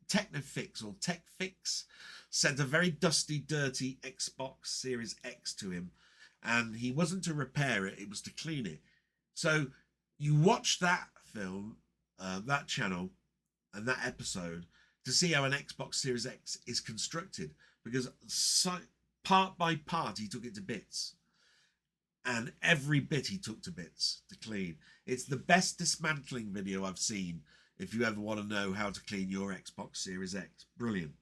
Technofix or TechFix sent a very dusty, dirty Xbox Series X to him, and he wasn't to repair it, it was to clean it. So you watch that film, that channel, and that episode to see how an Xbox Series X is constructed, because part by part he took it to bits. And every bit he took to bits to clean. It's the best dismantling video I've seen if you ever want to know how to clean your Xbox Series X. Brilliant.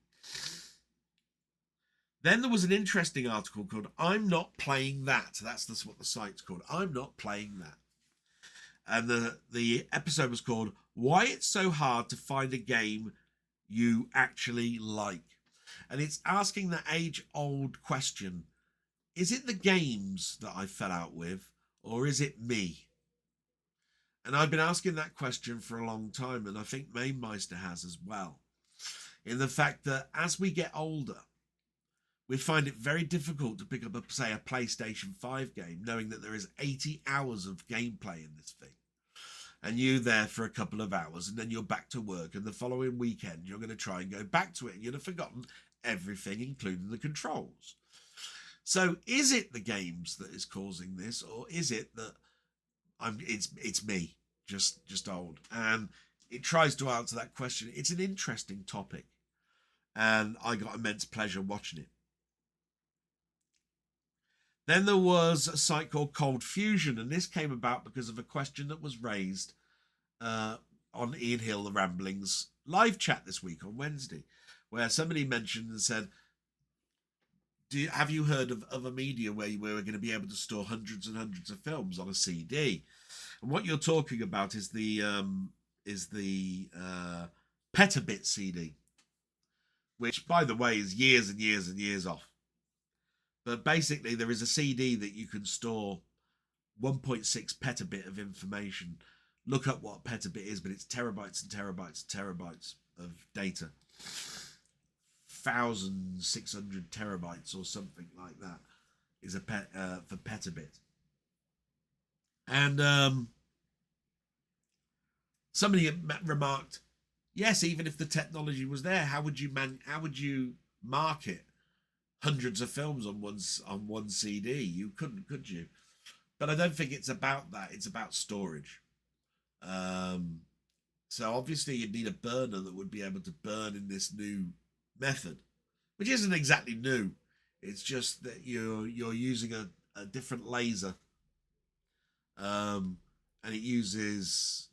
Then there was an interesting article called I'm Not Playing That. That's what the site's called. I'm Not Playing That. And the episode was called Why It's So Hard to Find a Game You Actually Like. And it's asking the age-old question, is it the games that I fell out with, or is it me? And I've been asking that question for a long time, and I think Mamemeister has as well. In the fact that as we get older, we find it very difficult to pick up, say, a PlayStation 5 game, knowing that there is 80 hours of gameplay in this thing. And you're there for a couple of hours, and then you're back to work, and the following weekend you're going to try and go back to it, and you'd have forgotten everything, including the controls. So is it the games that is causing this, or is it that it's me, just old? And it tries to answer that question. It's an interesting topic, and I got immense pleasure watching it. Then there was a site called Cold Fusion, and this came about because of a question that was raised on Ian Hill, The Ramblings live chat this week on Wednesday, where somebody mentioned and said, have you heard of a media where we're going to be able to store hundreds and hundreds of films on a CD? And what you're talking about is the petabit CD, which, by the way, is years and years and years off. But basically, there is a CD that you can store 1.6 petabit of information. Look up what petabit is, but it's terabytes and terabytes and terabytes of data. 1,600 terabytes or something like that is for petabit. And somebody remarked, yes, even if the technology was there, how would you market hundreds of films on one CD? You couldn't, could you? But I don't think it's about that. It's about storage. Um, so obviously you'd need a burner that would be able to burn in this new method, which isn't exactly new. It's just that you're using a different laser, and it uses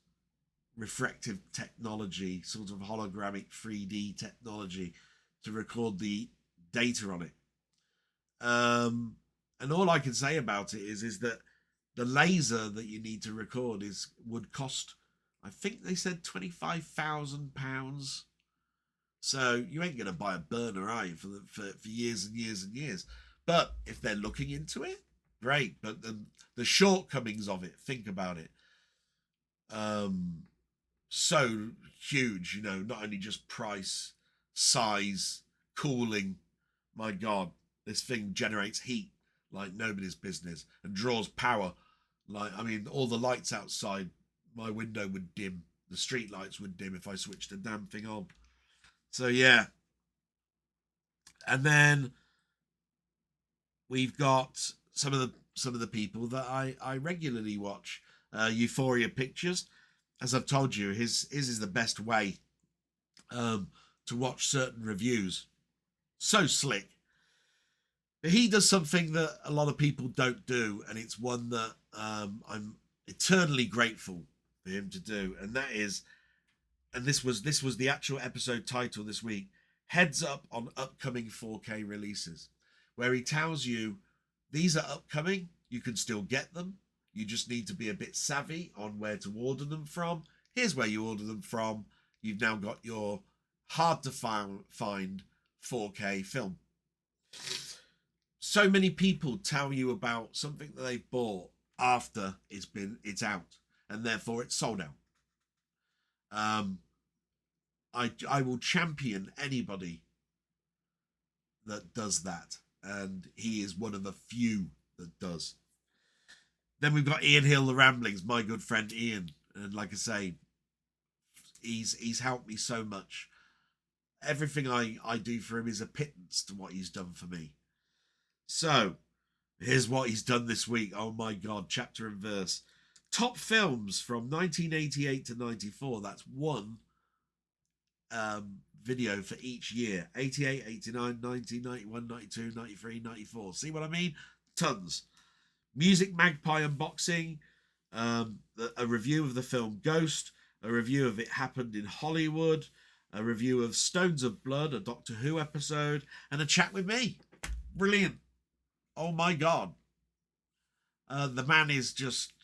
refractive technology, sort of hologramic 3D technology, to record the data on it. And all I can say about it is that the laser that you need to record would cost, I think they said £25,000. So you ain't gonna buy a burner, are you, for years and years and years? But if they're looking into it, great. But the shortcomings of it, think about it. So huge, not only just price, size, cooling. My God, this thing generates heat like nobody's business and draws power. Like, I mean, all the lights outside my window would dim. The street lights would dim if I switched the damn thing on. So yeah. And then we've got some of the people that I regularly watch. Euphoria Pictures. As I've told you, his is the best way to watch certain reviews. So slick. But he does something that a lot of people don't do, and it's one that I'm eternally grateful for him to do, and that is, and this was the actual episode title this week, heads up on upcoming 4K releases, where he tells you these are upcoming, you can still get them, you just need to be a bit savvy on where to order them from. Here's where you order them from. You've now got your hard to find 4K film. So many people tell you about something that they've bought after it's out, and therefore it's sold out. I will champion anybody that does that, and he is one of the few that does. Then we've got Ian Hill, The Ramblings, my good friend Ian, and like I say, he's helped me so much. Everything I do for him is a pittance to what he's done for me. So here's what he's done this week. Oh my God, chapter and verse. Top films from 1988 to 94. That's one video for each year. 88, 89, 90, 91, 92, 93, 94. See what I mean? Tons. Music Magpie unboxing. A review of the film Ghost. A review of It Happened in Hollywood. A review of Stones of Blood, a Doctor Who episode. And a chat with me. Brilliant. Oh my God. The man is just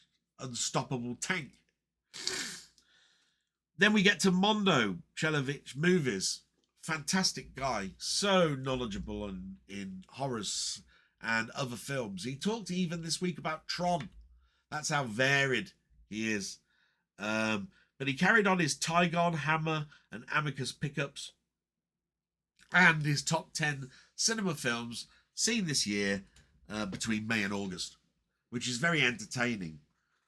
unstoppable tank. Then we get to Mondo, Chelloveck movies. Fantastic guy. So knowledgeable in horrors and other films. He talked even this week about Tron. That's how varied he is. But he carried on his Tygon, Hammer, and Amicus pickups and his top 10 cinema films seen this year between May and August, which is very entertaining.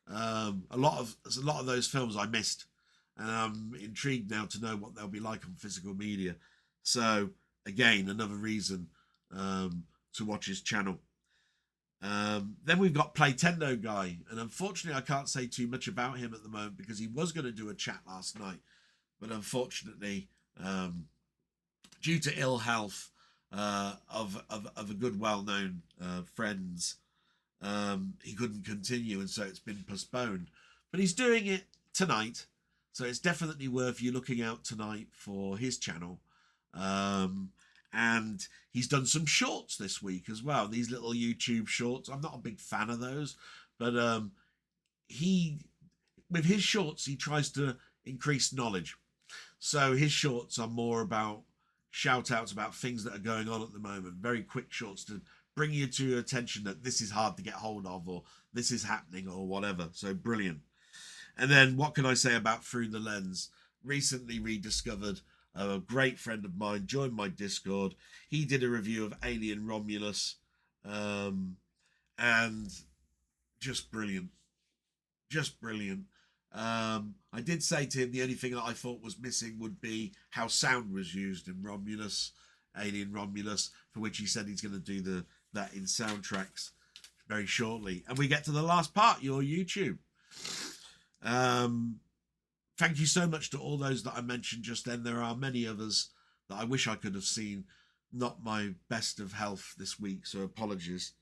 A lot of those films I missed, and I'm intrigued now to know what they'll be like on physical media. So again, another reason to watch his channel. Then we've got Playtendoguy, and unfortunately I can't say too much about him at the moment because he was going to do a chat last night, but unfortunately, due to ill health of a good well-known friends, he couldn't continue, and so it's been postponed. But he's doing it tonight, so it's definitely worth you looking out tonight for his channel. And he's done some shorts this week as well. These little YouTube shorts. I'm not a big fan of those, but with his shorts, he tries to increase knowledge. So his shorts are more about shout outs about things that are going on at the moment. Very quick shorts to bring you to your attention that this is hard to get hold of, or this is happening, or whatever. So brilliant. And then what can I say about Through the Lens? Recently rediscovered. A great friend of mine joined my Discord. He did a review of Alien Romulus, and just brilliant. Just brilliant. I did say to him the only thing that I thought was missing would be how sound was used in Romulus, Alien Romulus, for which he said he's going to do that in soundtracks very shortly. And we get to the last part, your YouTube. Thank you so much to all those that I mentioned just then. There are many others that I wish I could have seen. Not my best of health this week, so apologies.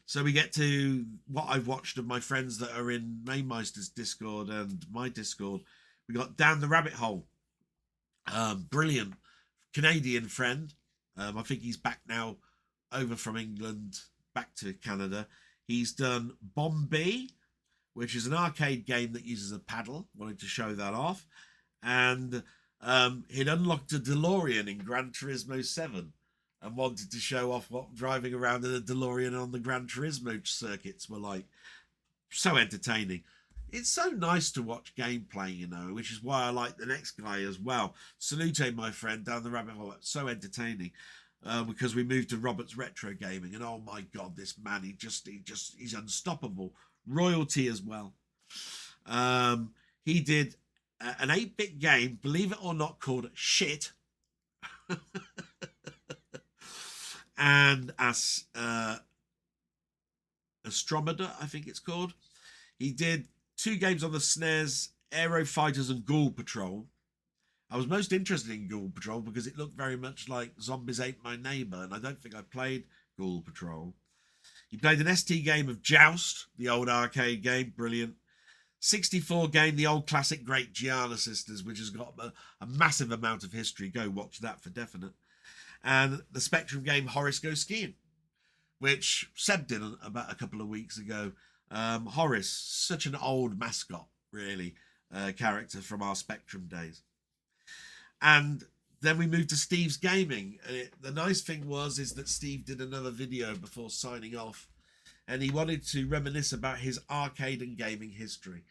So we get to what I've watched of my friends that are in Mamemeister's Discord and my Discord. We got Down the Rabbit Hole. Brilliant Canadian friend. I think he's back now over from England back to Canada. He's done Bombay, which is an arcade game that uses a paddle. Wanted to show that off. And he'd unlocked a DeLorean in Gran Turismo 7 and wanted to show off what driving around in a DeLorean on the Gran Turismo circuits were like. So entertaining. It's so nice to watch gameplay, you know, which is why I like the next guy as well. Salute, my friend, Down the Rabbit Hole. It's so entertaining. Because we moved to Robert's Retro Gaming, and oh my god, this man, he's unstoppable. Royalty as well. He did an 8-bit game, believe it or not, called Shit. And as Astromeda, I think it's called. He did 2 games on the SNES, Aero Fighters and Ghoul Patrol. I was most interested in Ghoul Patrol because it looked very much like Zombies Ate My Neighbour, and I don't think I played Ghoul Patrol. He played an ST game of Joust, the old arcade game, brilliant. 64 game, the old classic Great Gianna Sisters, which has got a massive amount of history. Go watch that for definite. And the Spectrum game Horace Goes Skiing, which Seb did about a couple of weeks ago. Horace, such an old mascot, really, character from our Spectrum days. And then we moved to Steve's Gaming. The nice thing is that Steve did another video before signing off, and he wanted to reminisce about his arcade and gaming history,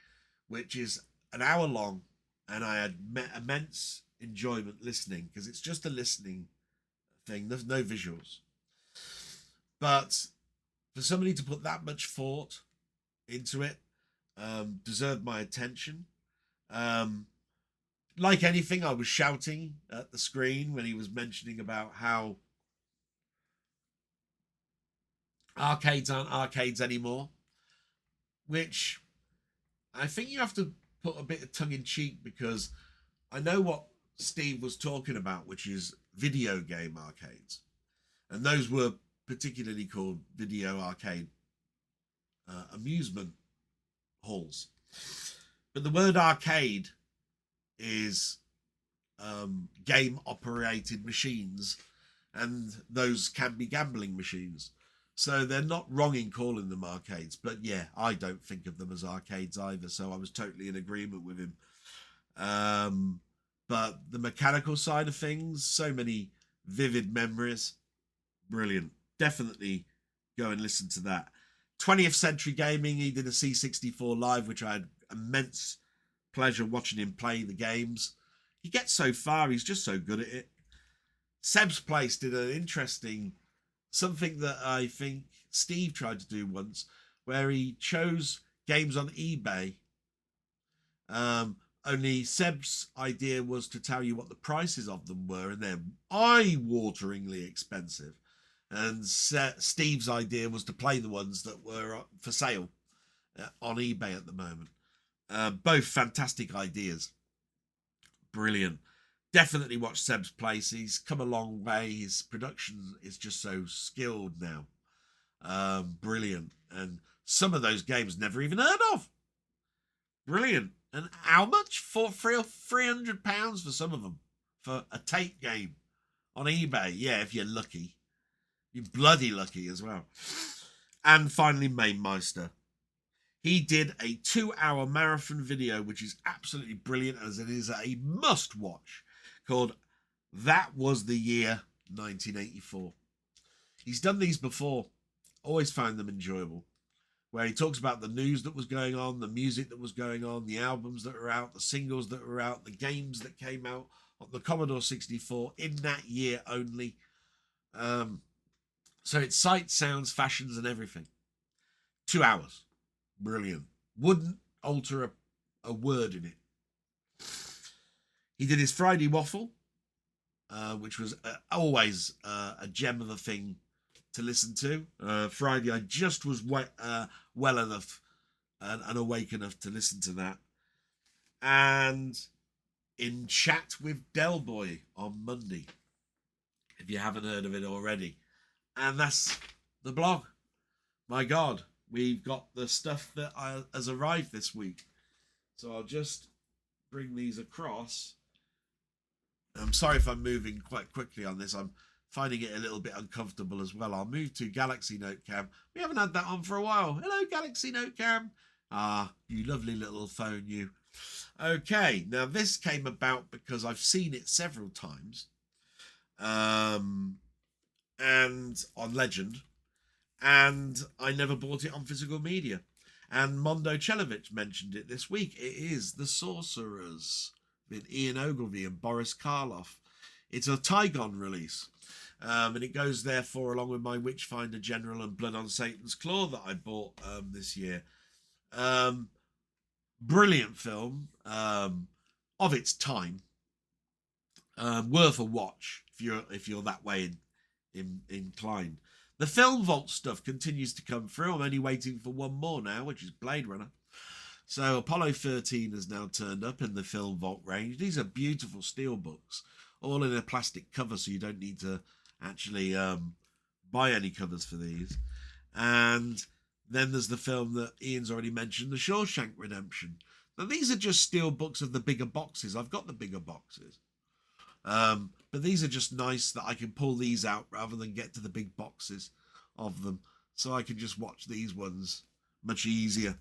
which is an hour long, and I had immense enjoyment listening, because it's just a listening thing. There's no visuals. But for somebody to put that much thought into it, deserved my attention. Like anything, I was shouting at the screen when he was mentioning about how arcades aren't arcades anymore, which I think you have to put a bit of tongue-in-cheek, because I know what Steve was talking about, which is video game arcades. And those were particularly called video arcade amusement halls. But the word arcade is game operated machines, and those can be gambling machines, so they're not wrong in calling them arcades. But yeah, I don't think of them as arcades either, so I was totally in agreement with him. But the mechanical side of things, so many vivid memories, brilliant. Definitely go and listen to that. 20th Century Gaming, he did a C64 live, which I had immense pleasure watching him play the games. He gets so far, he's just so good at it. Seb's Place did an interesting, something that I think Steve tried to do once, where he chose games on eBay. Only Seb's idea was to tell you what the prices of them were, and they're eye-wateringly expensive. And Steve's idea was to play the ones that were for sale on eBay at the moment. Both fantastic ideas. Brilliant. Definitely watch Seb's Place. He's come a long way. His production is just so skilled now. Brilliant. And some of those games never even heard of. Brilliant. And how much? For £300 for some of them. For a tape game on eBay. Yeah, if you're lucky. You're bloody lucky as well. And finally, Mamemeister. He did a 2-hour marathon video, which is absolutely brilliant, as it is a must-watch, called That Was the Year 1984. He's done these before. Always found them enjoyable. Where he talks about the news that was going on, the music that was going on, the albums that were out, the singles that were out, the games that came out on the Commodore 64 in that year only. So it's sights, sounds, fashions, and everything. 2 hours. Brilliant. Wouldn't alter a word in it. He did his Friday waffle, which was always a gem of a thing to listen to. Friday, I just was well enough and awake enough to listen to that. And in chat with Del Boy on Monday, if you haven't heard of it already. And that's the blog. My God, we've got the stuff that has arrived this week. So I'll just bring these across. I'm sorry if I'm moving quite quickly on this. I'm finding it a little bit uncomfortable as well. I'll move to Galaxy Note Cam. We haven't had that on for a while. Hello, Galaxy Note Cam. Ah, you lovely little phone, you. Okay, now this came about because I've seen it several times. And on Legend. And I never bought it on physical media. And Mondo Chelloveck mentioned it this week. It is The Sorcerers with Ian Ogilvy and Boris Karloff. It's a Tygon release. And it goes therefore along with my Witchfinder General and Blood on Satan's Claw that I bought this year. Brilliant film of its time. Worth a watch if you're that way inclined. The Film Vault stuff continues to come through. I'm only waiting for one more now, which is Blade Runner. So Apollo 13 has now turned up in the Film Vault range. These are beautiful steelbooks, all in a plastic cover, so you don't need to actually buy any covers for these. And then there's the film that Ian's already mentioned, The Shawshank Redemption. Now, these are just steelbooks of the bigger boxes. I've got the bigger boxes. But these are just nice that I can pull these out rather than get to the big boxes of them. So I can just watch these ones much easier.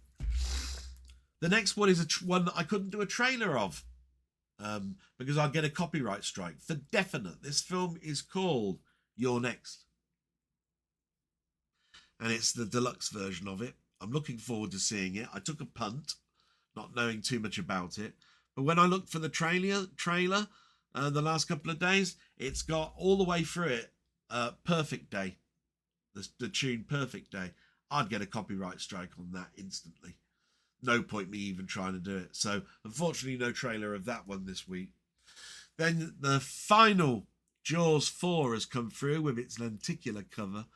The next one is one that I couldn't do a trailer of because I'd get a copyright strike. For definite, this film is called You're Next. And it's the deluxe version of it. I'm looking forward to seeing it. I took a punt, not knowing too much about it. But when I looked for the trailer, the last couple of days, it's got all the way through it Perfect Day, the tune Perfect Day. I'd get a copyright strike on that instantly. No point me even trying to do it. So unfortunately no trailer of that one this week. Then the final Jaws 4 has come through with its lenticular cover.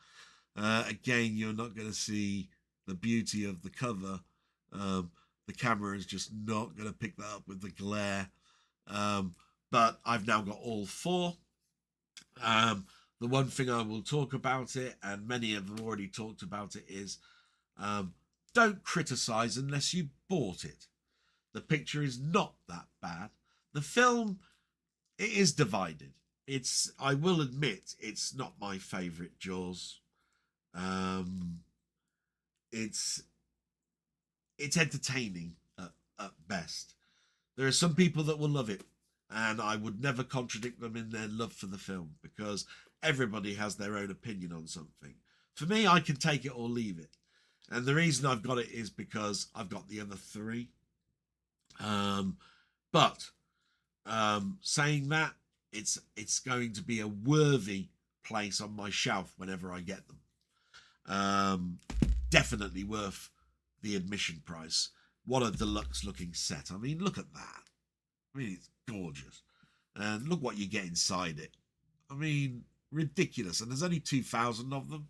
Again, you're not going to see the beauty of the cover. The camera is just not going to pick that up with the glare. But I've now got all 4. The one thing I will talk about it, and many have already talked about it, is don't criticize unless you bought it. The picture is not that bad. The film, it is divided. I will admit, it's not my favourite Jaws. It's entertaining at best. There are some people that will love it, and I would never contradict them in their love for the film because everybody has their own opinion on something. For me, I can take it or leave it. And the reason I've got it is because I've got the other 3. But saying that, it's going to be a worthy place on my shelf whenever I get them. Definitely worth the admission price. What a deluxe looking set. I mean, look at that. I mean, it's gorgeous. And look what you get inside it. I mean, ridiculous. And there's only 2,000 of them.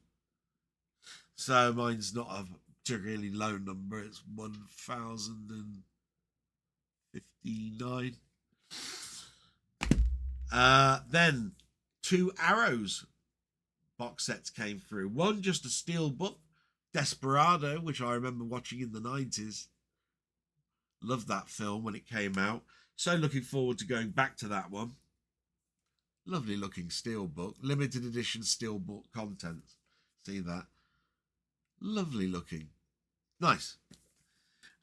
So mine's not a particularly low number. It's 1,059. Then 2 Arrows box sets came through. One just a steel book, Desperado, which I remember watching in the 90s. Loved that film when it came out. So looking forward to going back to that one. Lovely looking steel book. Limited edition steel book contents. See that? Lovely looking. Nice.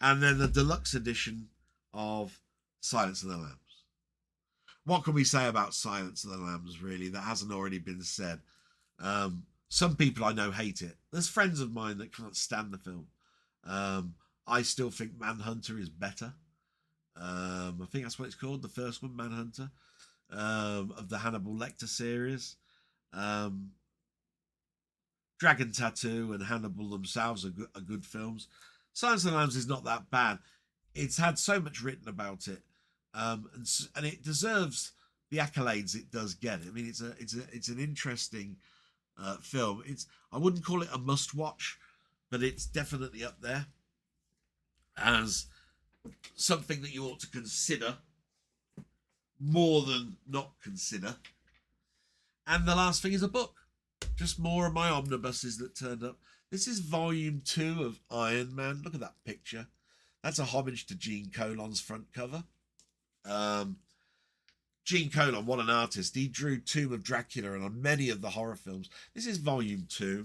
And then the deluxe edition of Silence of the Lambs. What can we say about Silence of the Lambs, really, that hasn't already been said? Some people I know hate it. There's friends of mine that can't stand the film. I still think Manhunter is better. I think that's what it's called, the first one, Manhunter, of the Hannibal Lecter series. Dragon Tattoo and Hannibal themselves are good films. Silence of the Lambs is not that bad. It's had so much written about it, and it deserves the accolades it does get. I mean, it's an interesting film. I wouldn't call it a must-watch, but it's definitely up there as something that you ought to consider more than not consider. And the last thing is a book. Just more of my omnibuses that turned up. This is volume 2 of Iron Man. Look at that picture. That's a homage to Gene Colan's front cover. Gene Colan, what an artist. He drew Tomb of Dracula and on many of the horror films. This is volume 2.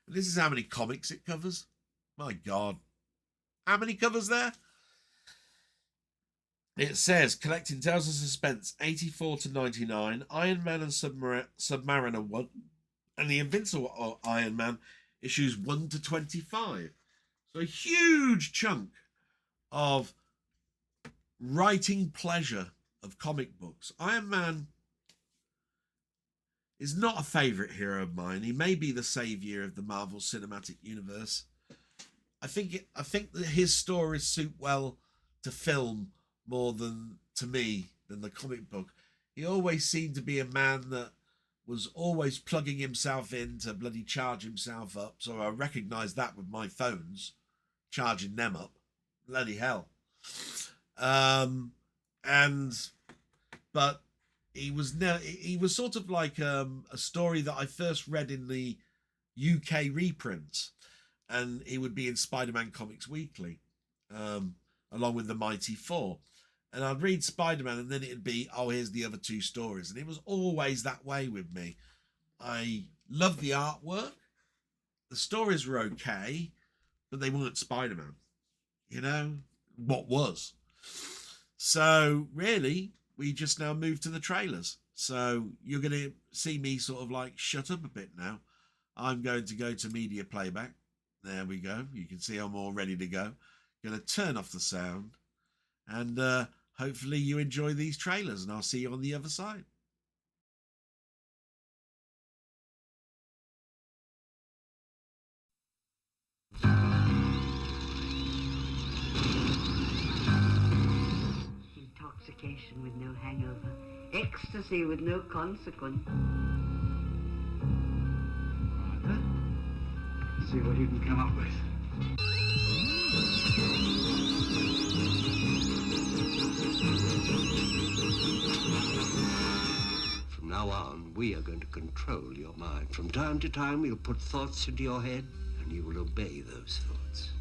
And this is how many comics it covers. My God. How many covers there? It says, collecting Tales of Suspense, 84 to 99, Iron Man and Submariner 1, and the Invincible Iron Man, issues 1 to 25. So a huge chunk of writing pleasure of comic books. Iron Man is not a favourite hero of mine. He may be the saviour of the Marvel Cinematic Universe. I think that his stories suit well to film more than to me than the comic book. He always seemed to be a man that was always plugging himself in to bloody charge himself up. So I recognised that with my phones, charging them up. Bloody hell. But he was sort of like a story that I first read in the UK reprints, and he would be in Spider-Man Comics Weekly, along with the Mighty Four. And I'd read Spider-Man, and then it'd be, oh, here's the other 2 stories. And it was always that way with me. I loved the artwork. The stories were okay, but they weren't Spider-Man. You know, what was? So, really, we just now move to the trailers. So, you're going to see me sort of like shut up a bit now. I'm going to go to media playback. There we go. You can see I'm all ready to go. Going to turn off the sound. And hopefully you enjoy these trailers, and I'll see you on the other side. Intoxication with no hangover. Ecstasy with no consequence. Right then. See what you can come up with. From now on, we are going to control your mind. From time to time, we'll put thoughts into your head, and you will obey those thoughts.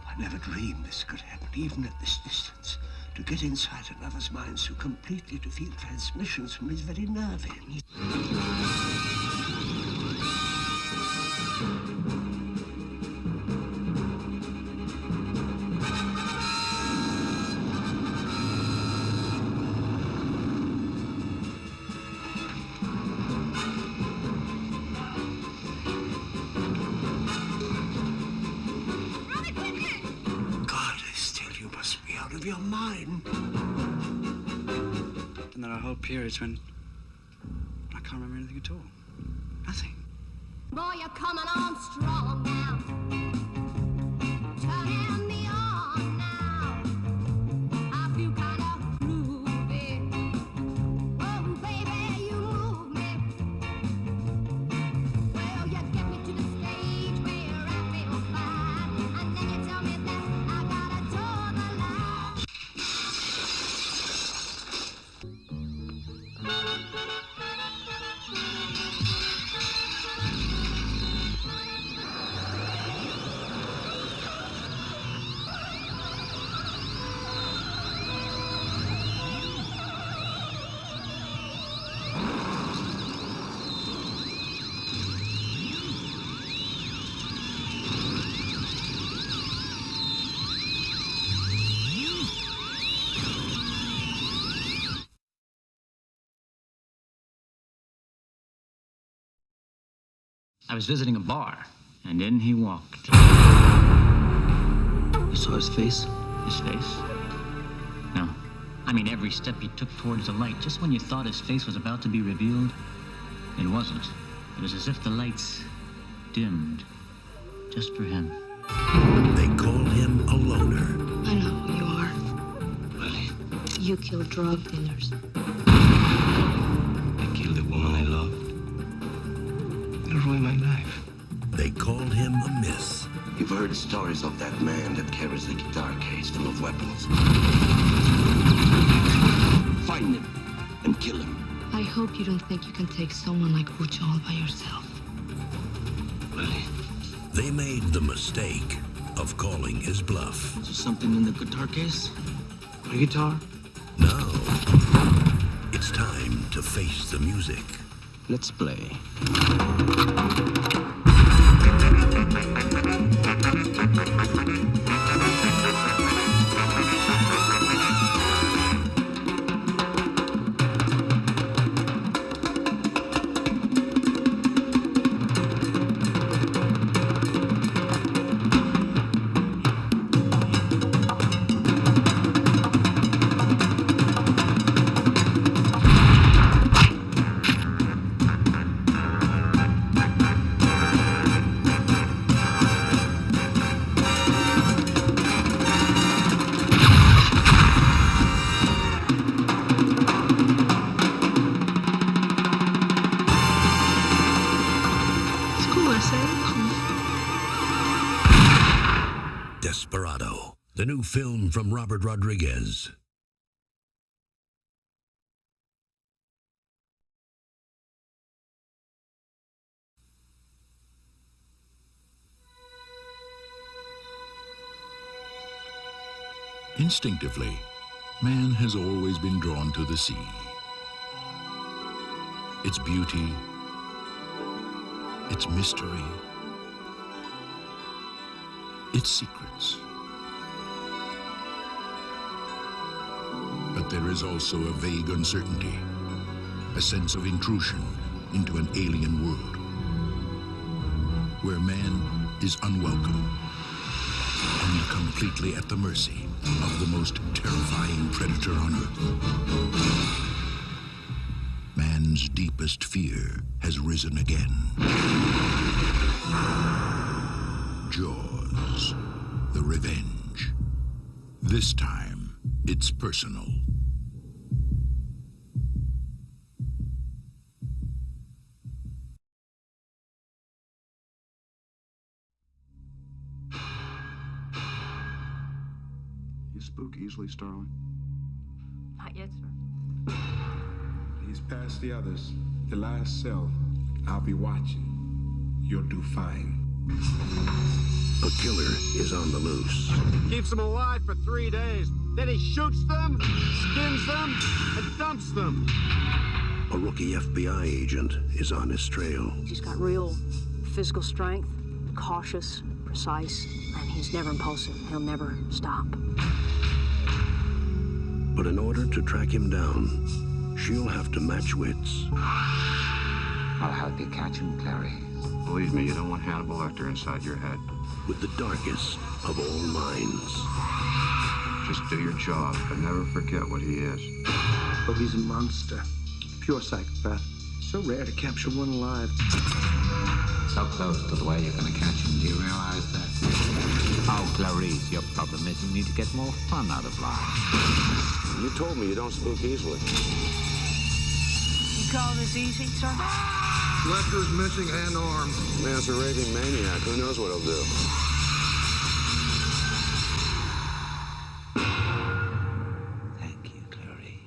I never dreamed this could happen, even at this distance. To get inside another's mind so completely, to feel transmissions from his very nerve ends. Your mind. And there are whole periods when I can't remember anything at all. Nothing. Boy, you're coming on strong now. Turning me on now. I feel kind of groovy. Oh, baby, you move me. Well, you get me to the stage where I feel fine. And then you tell me that I gotta toe the line. I was visiting a bar, and in he walked. You saw his face? His face? No. I mean, every step he took towards the light, just when you thought his face was about to be revealed, it wasn't. It was as if the lights dimmed, just for him. They call him a loner. I know who you are. Lily, You kill drug dealers. I killed the woman I loved. It'll ruin my life. They called him a myth. You've heard stories of that man that carries the guitar case full of weapons. Find him and kill him. I hope you don't think you can take someone like Butch all by yourself. Lily, They made the mistake of calling his bluff. is there something in the guitar case? My guitar? Now, it's time to face the music. Let's play. Desperado, the new film from Robert Rodriguez. Instinctively, man has always been drawn to the sea. Its beauty, its mystery, its secrets. But there is also a vague uncertainty, a sense of intrusion into an alien world, where man is unwelcome and completely at the mercy of the most terrifying predator on earth. Man's deepest fear has risen again. Jaws, the revenge. This time, it's personal. You spook easily, Starling? Not yet, sir. He's past the others. The last cell. I'll be watching. You'll do fine. A killer is on the loose. Keeps them alive for 3 days. Then he shoots them, skins them, and dumps them. A rookie FBI agent is on his trail. He's got real physical strength, cautious, precise, and he's never impulsive. He'll never stop. But in order to track him down, she'll have to match wits. I'll help you catch him, Clary. Believe me, you don't want Hannibal Lecter inside your head. With the darkest of all minds. Just do your job, but never forget what he is. Oh, he's a monster. Pure psychopath. So rare to capture one alive. So close to the way you're going to catch him. Do you realize that? Oh, Clarice, your problem is you need to get more fun out of life. You told me you don't spook easily. You call this easy, sir? Lecter's missing an arm. Man's a raving maniac. Who knows what he'll do? Thank you, Clary.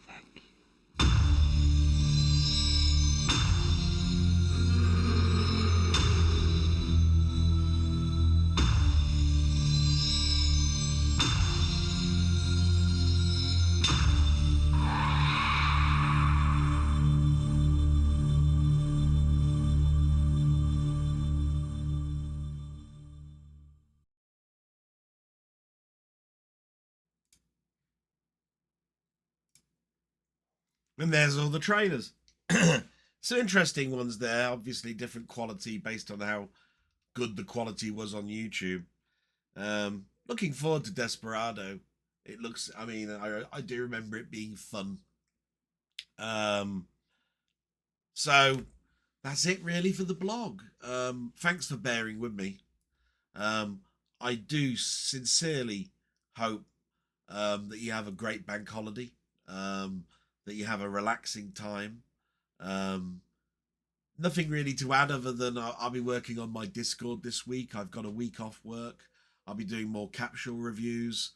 Thank you. And there's all the trailers. Some interesting ones there. Obviously, different quality based on how good the quality was on YouTube. Looking forward to Desperado. It looks, I mean, I do remember it being fun. So that's it really for the blog. Thanks for bearing with me. I do sincerely hope that you have a great bank holiday, that you have a relaxing time. Nothing really to add other than I'll be working on my Discord this week. I've got a week off work. I'll be doing more capsule reviews.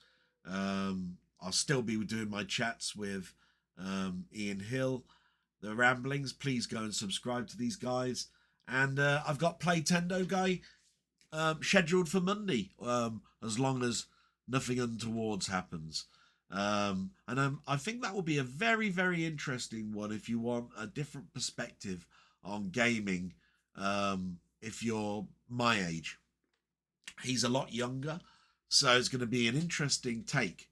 I'll still be doing my chats with Ian Hill, the Ramblings. Please go and subscribe to these guys. And I've got Playtendoguy scheduled for Monday, as long as nothing untowards happens. And I think that will be a very, very interesting one if you want a different perspective on gaming, if you're my age. He's a lot younger, so it's going to be an interesting take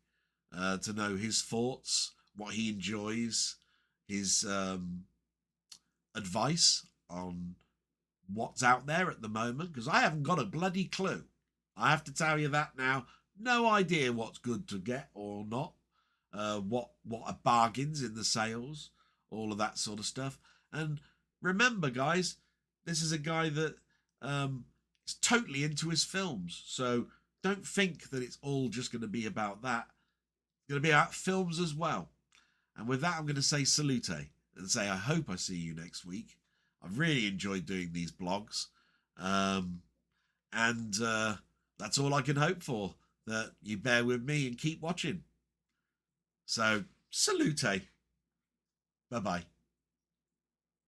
to know his thoughts, what he enjoys, his advice on what's out there at the moment, because I haven't got a bloody clue. I have to tell you that now. No idea what's good to get or not, what are bargains in the sales, all of that sort of stuff. And remember, guys, this is a guy that is totally into his films, so don't think that it's all just going to be about that. It's going to be about films as well. And with that, I'm going to say salute and say I hope I see you next week. I've really enjoyed doing these blogs, and that's all I can hope for, that you bear with me and keep watching. So salute. Bye bye.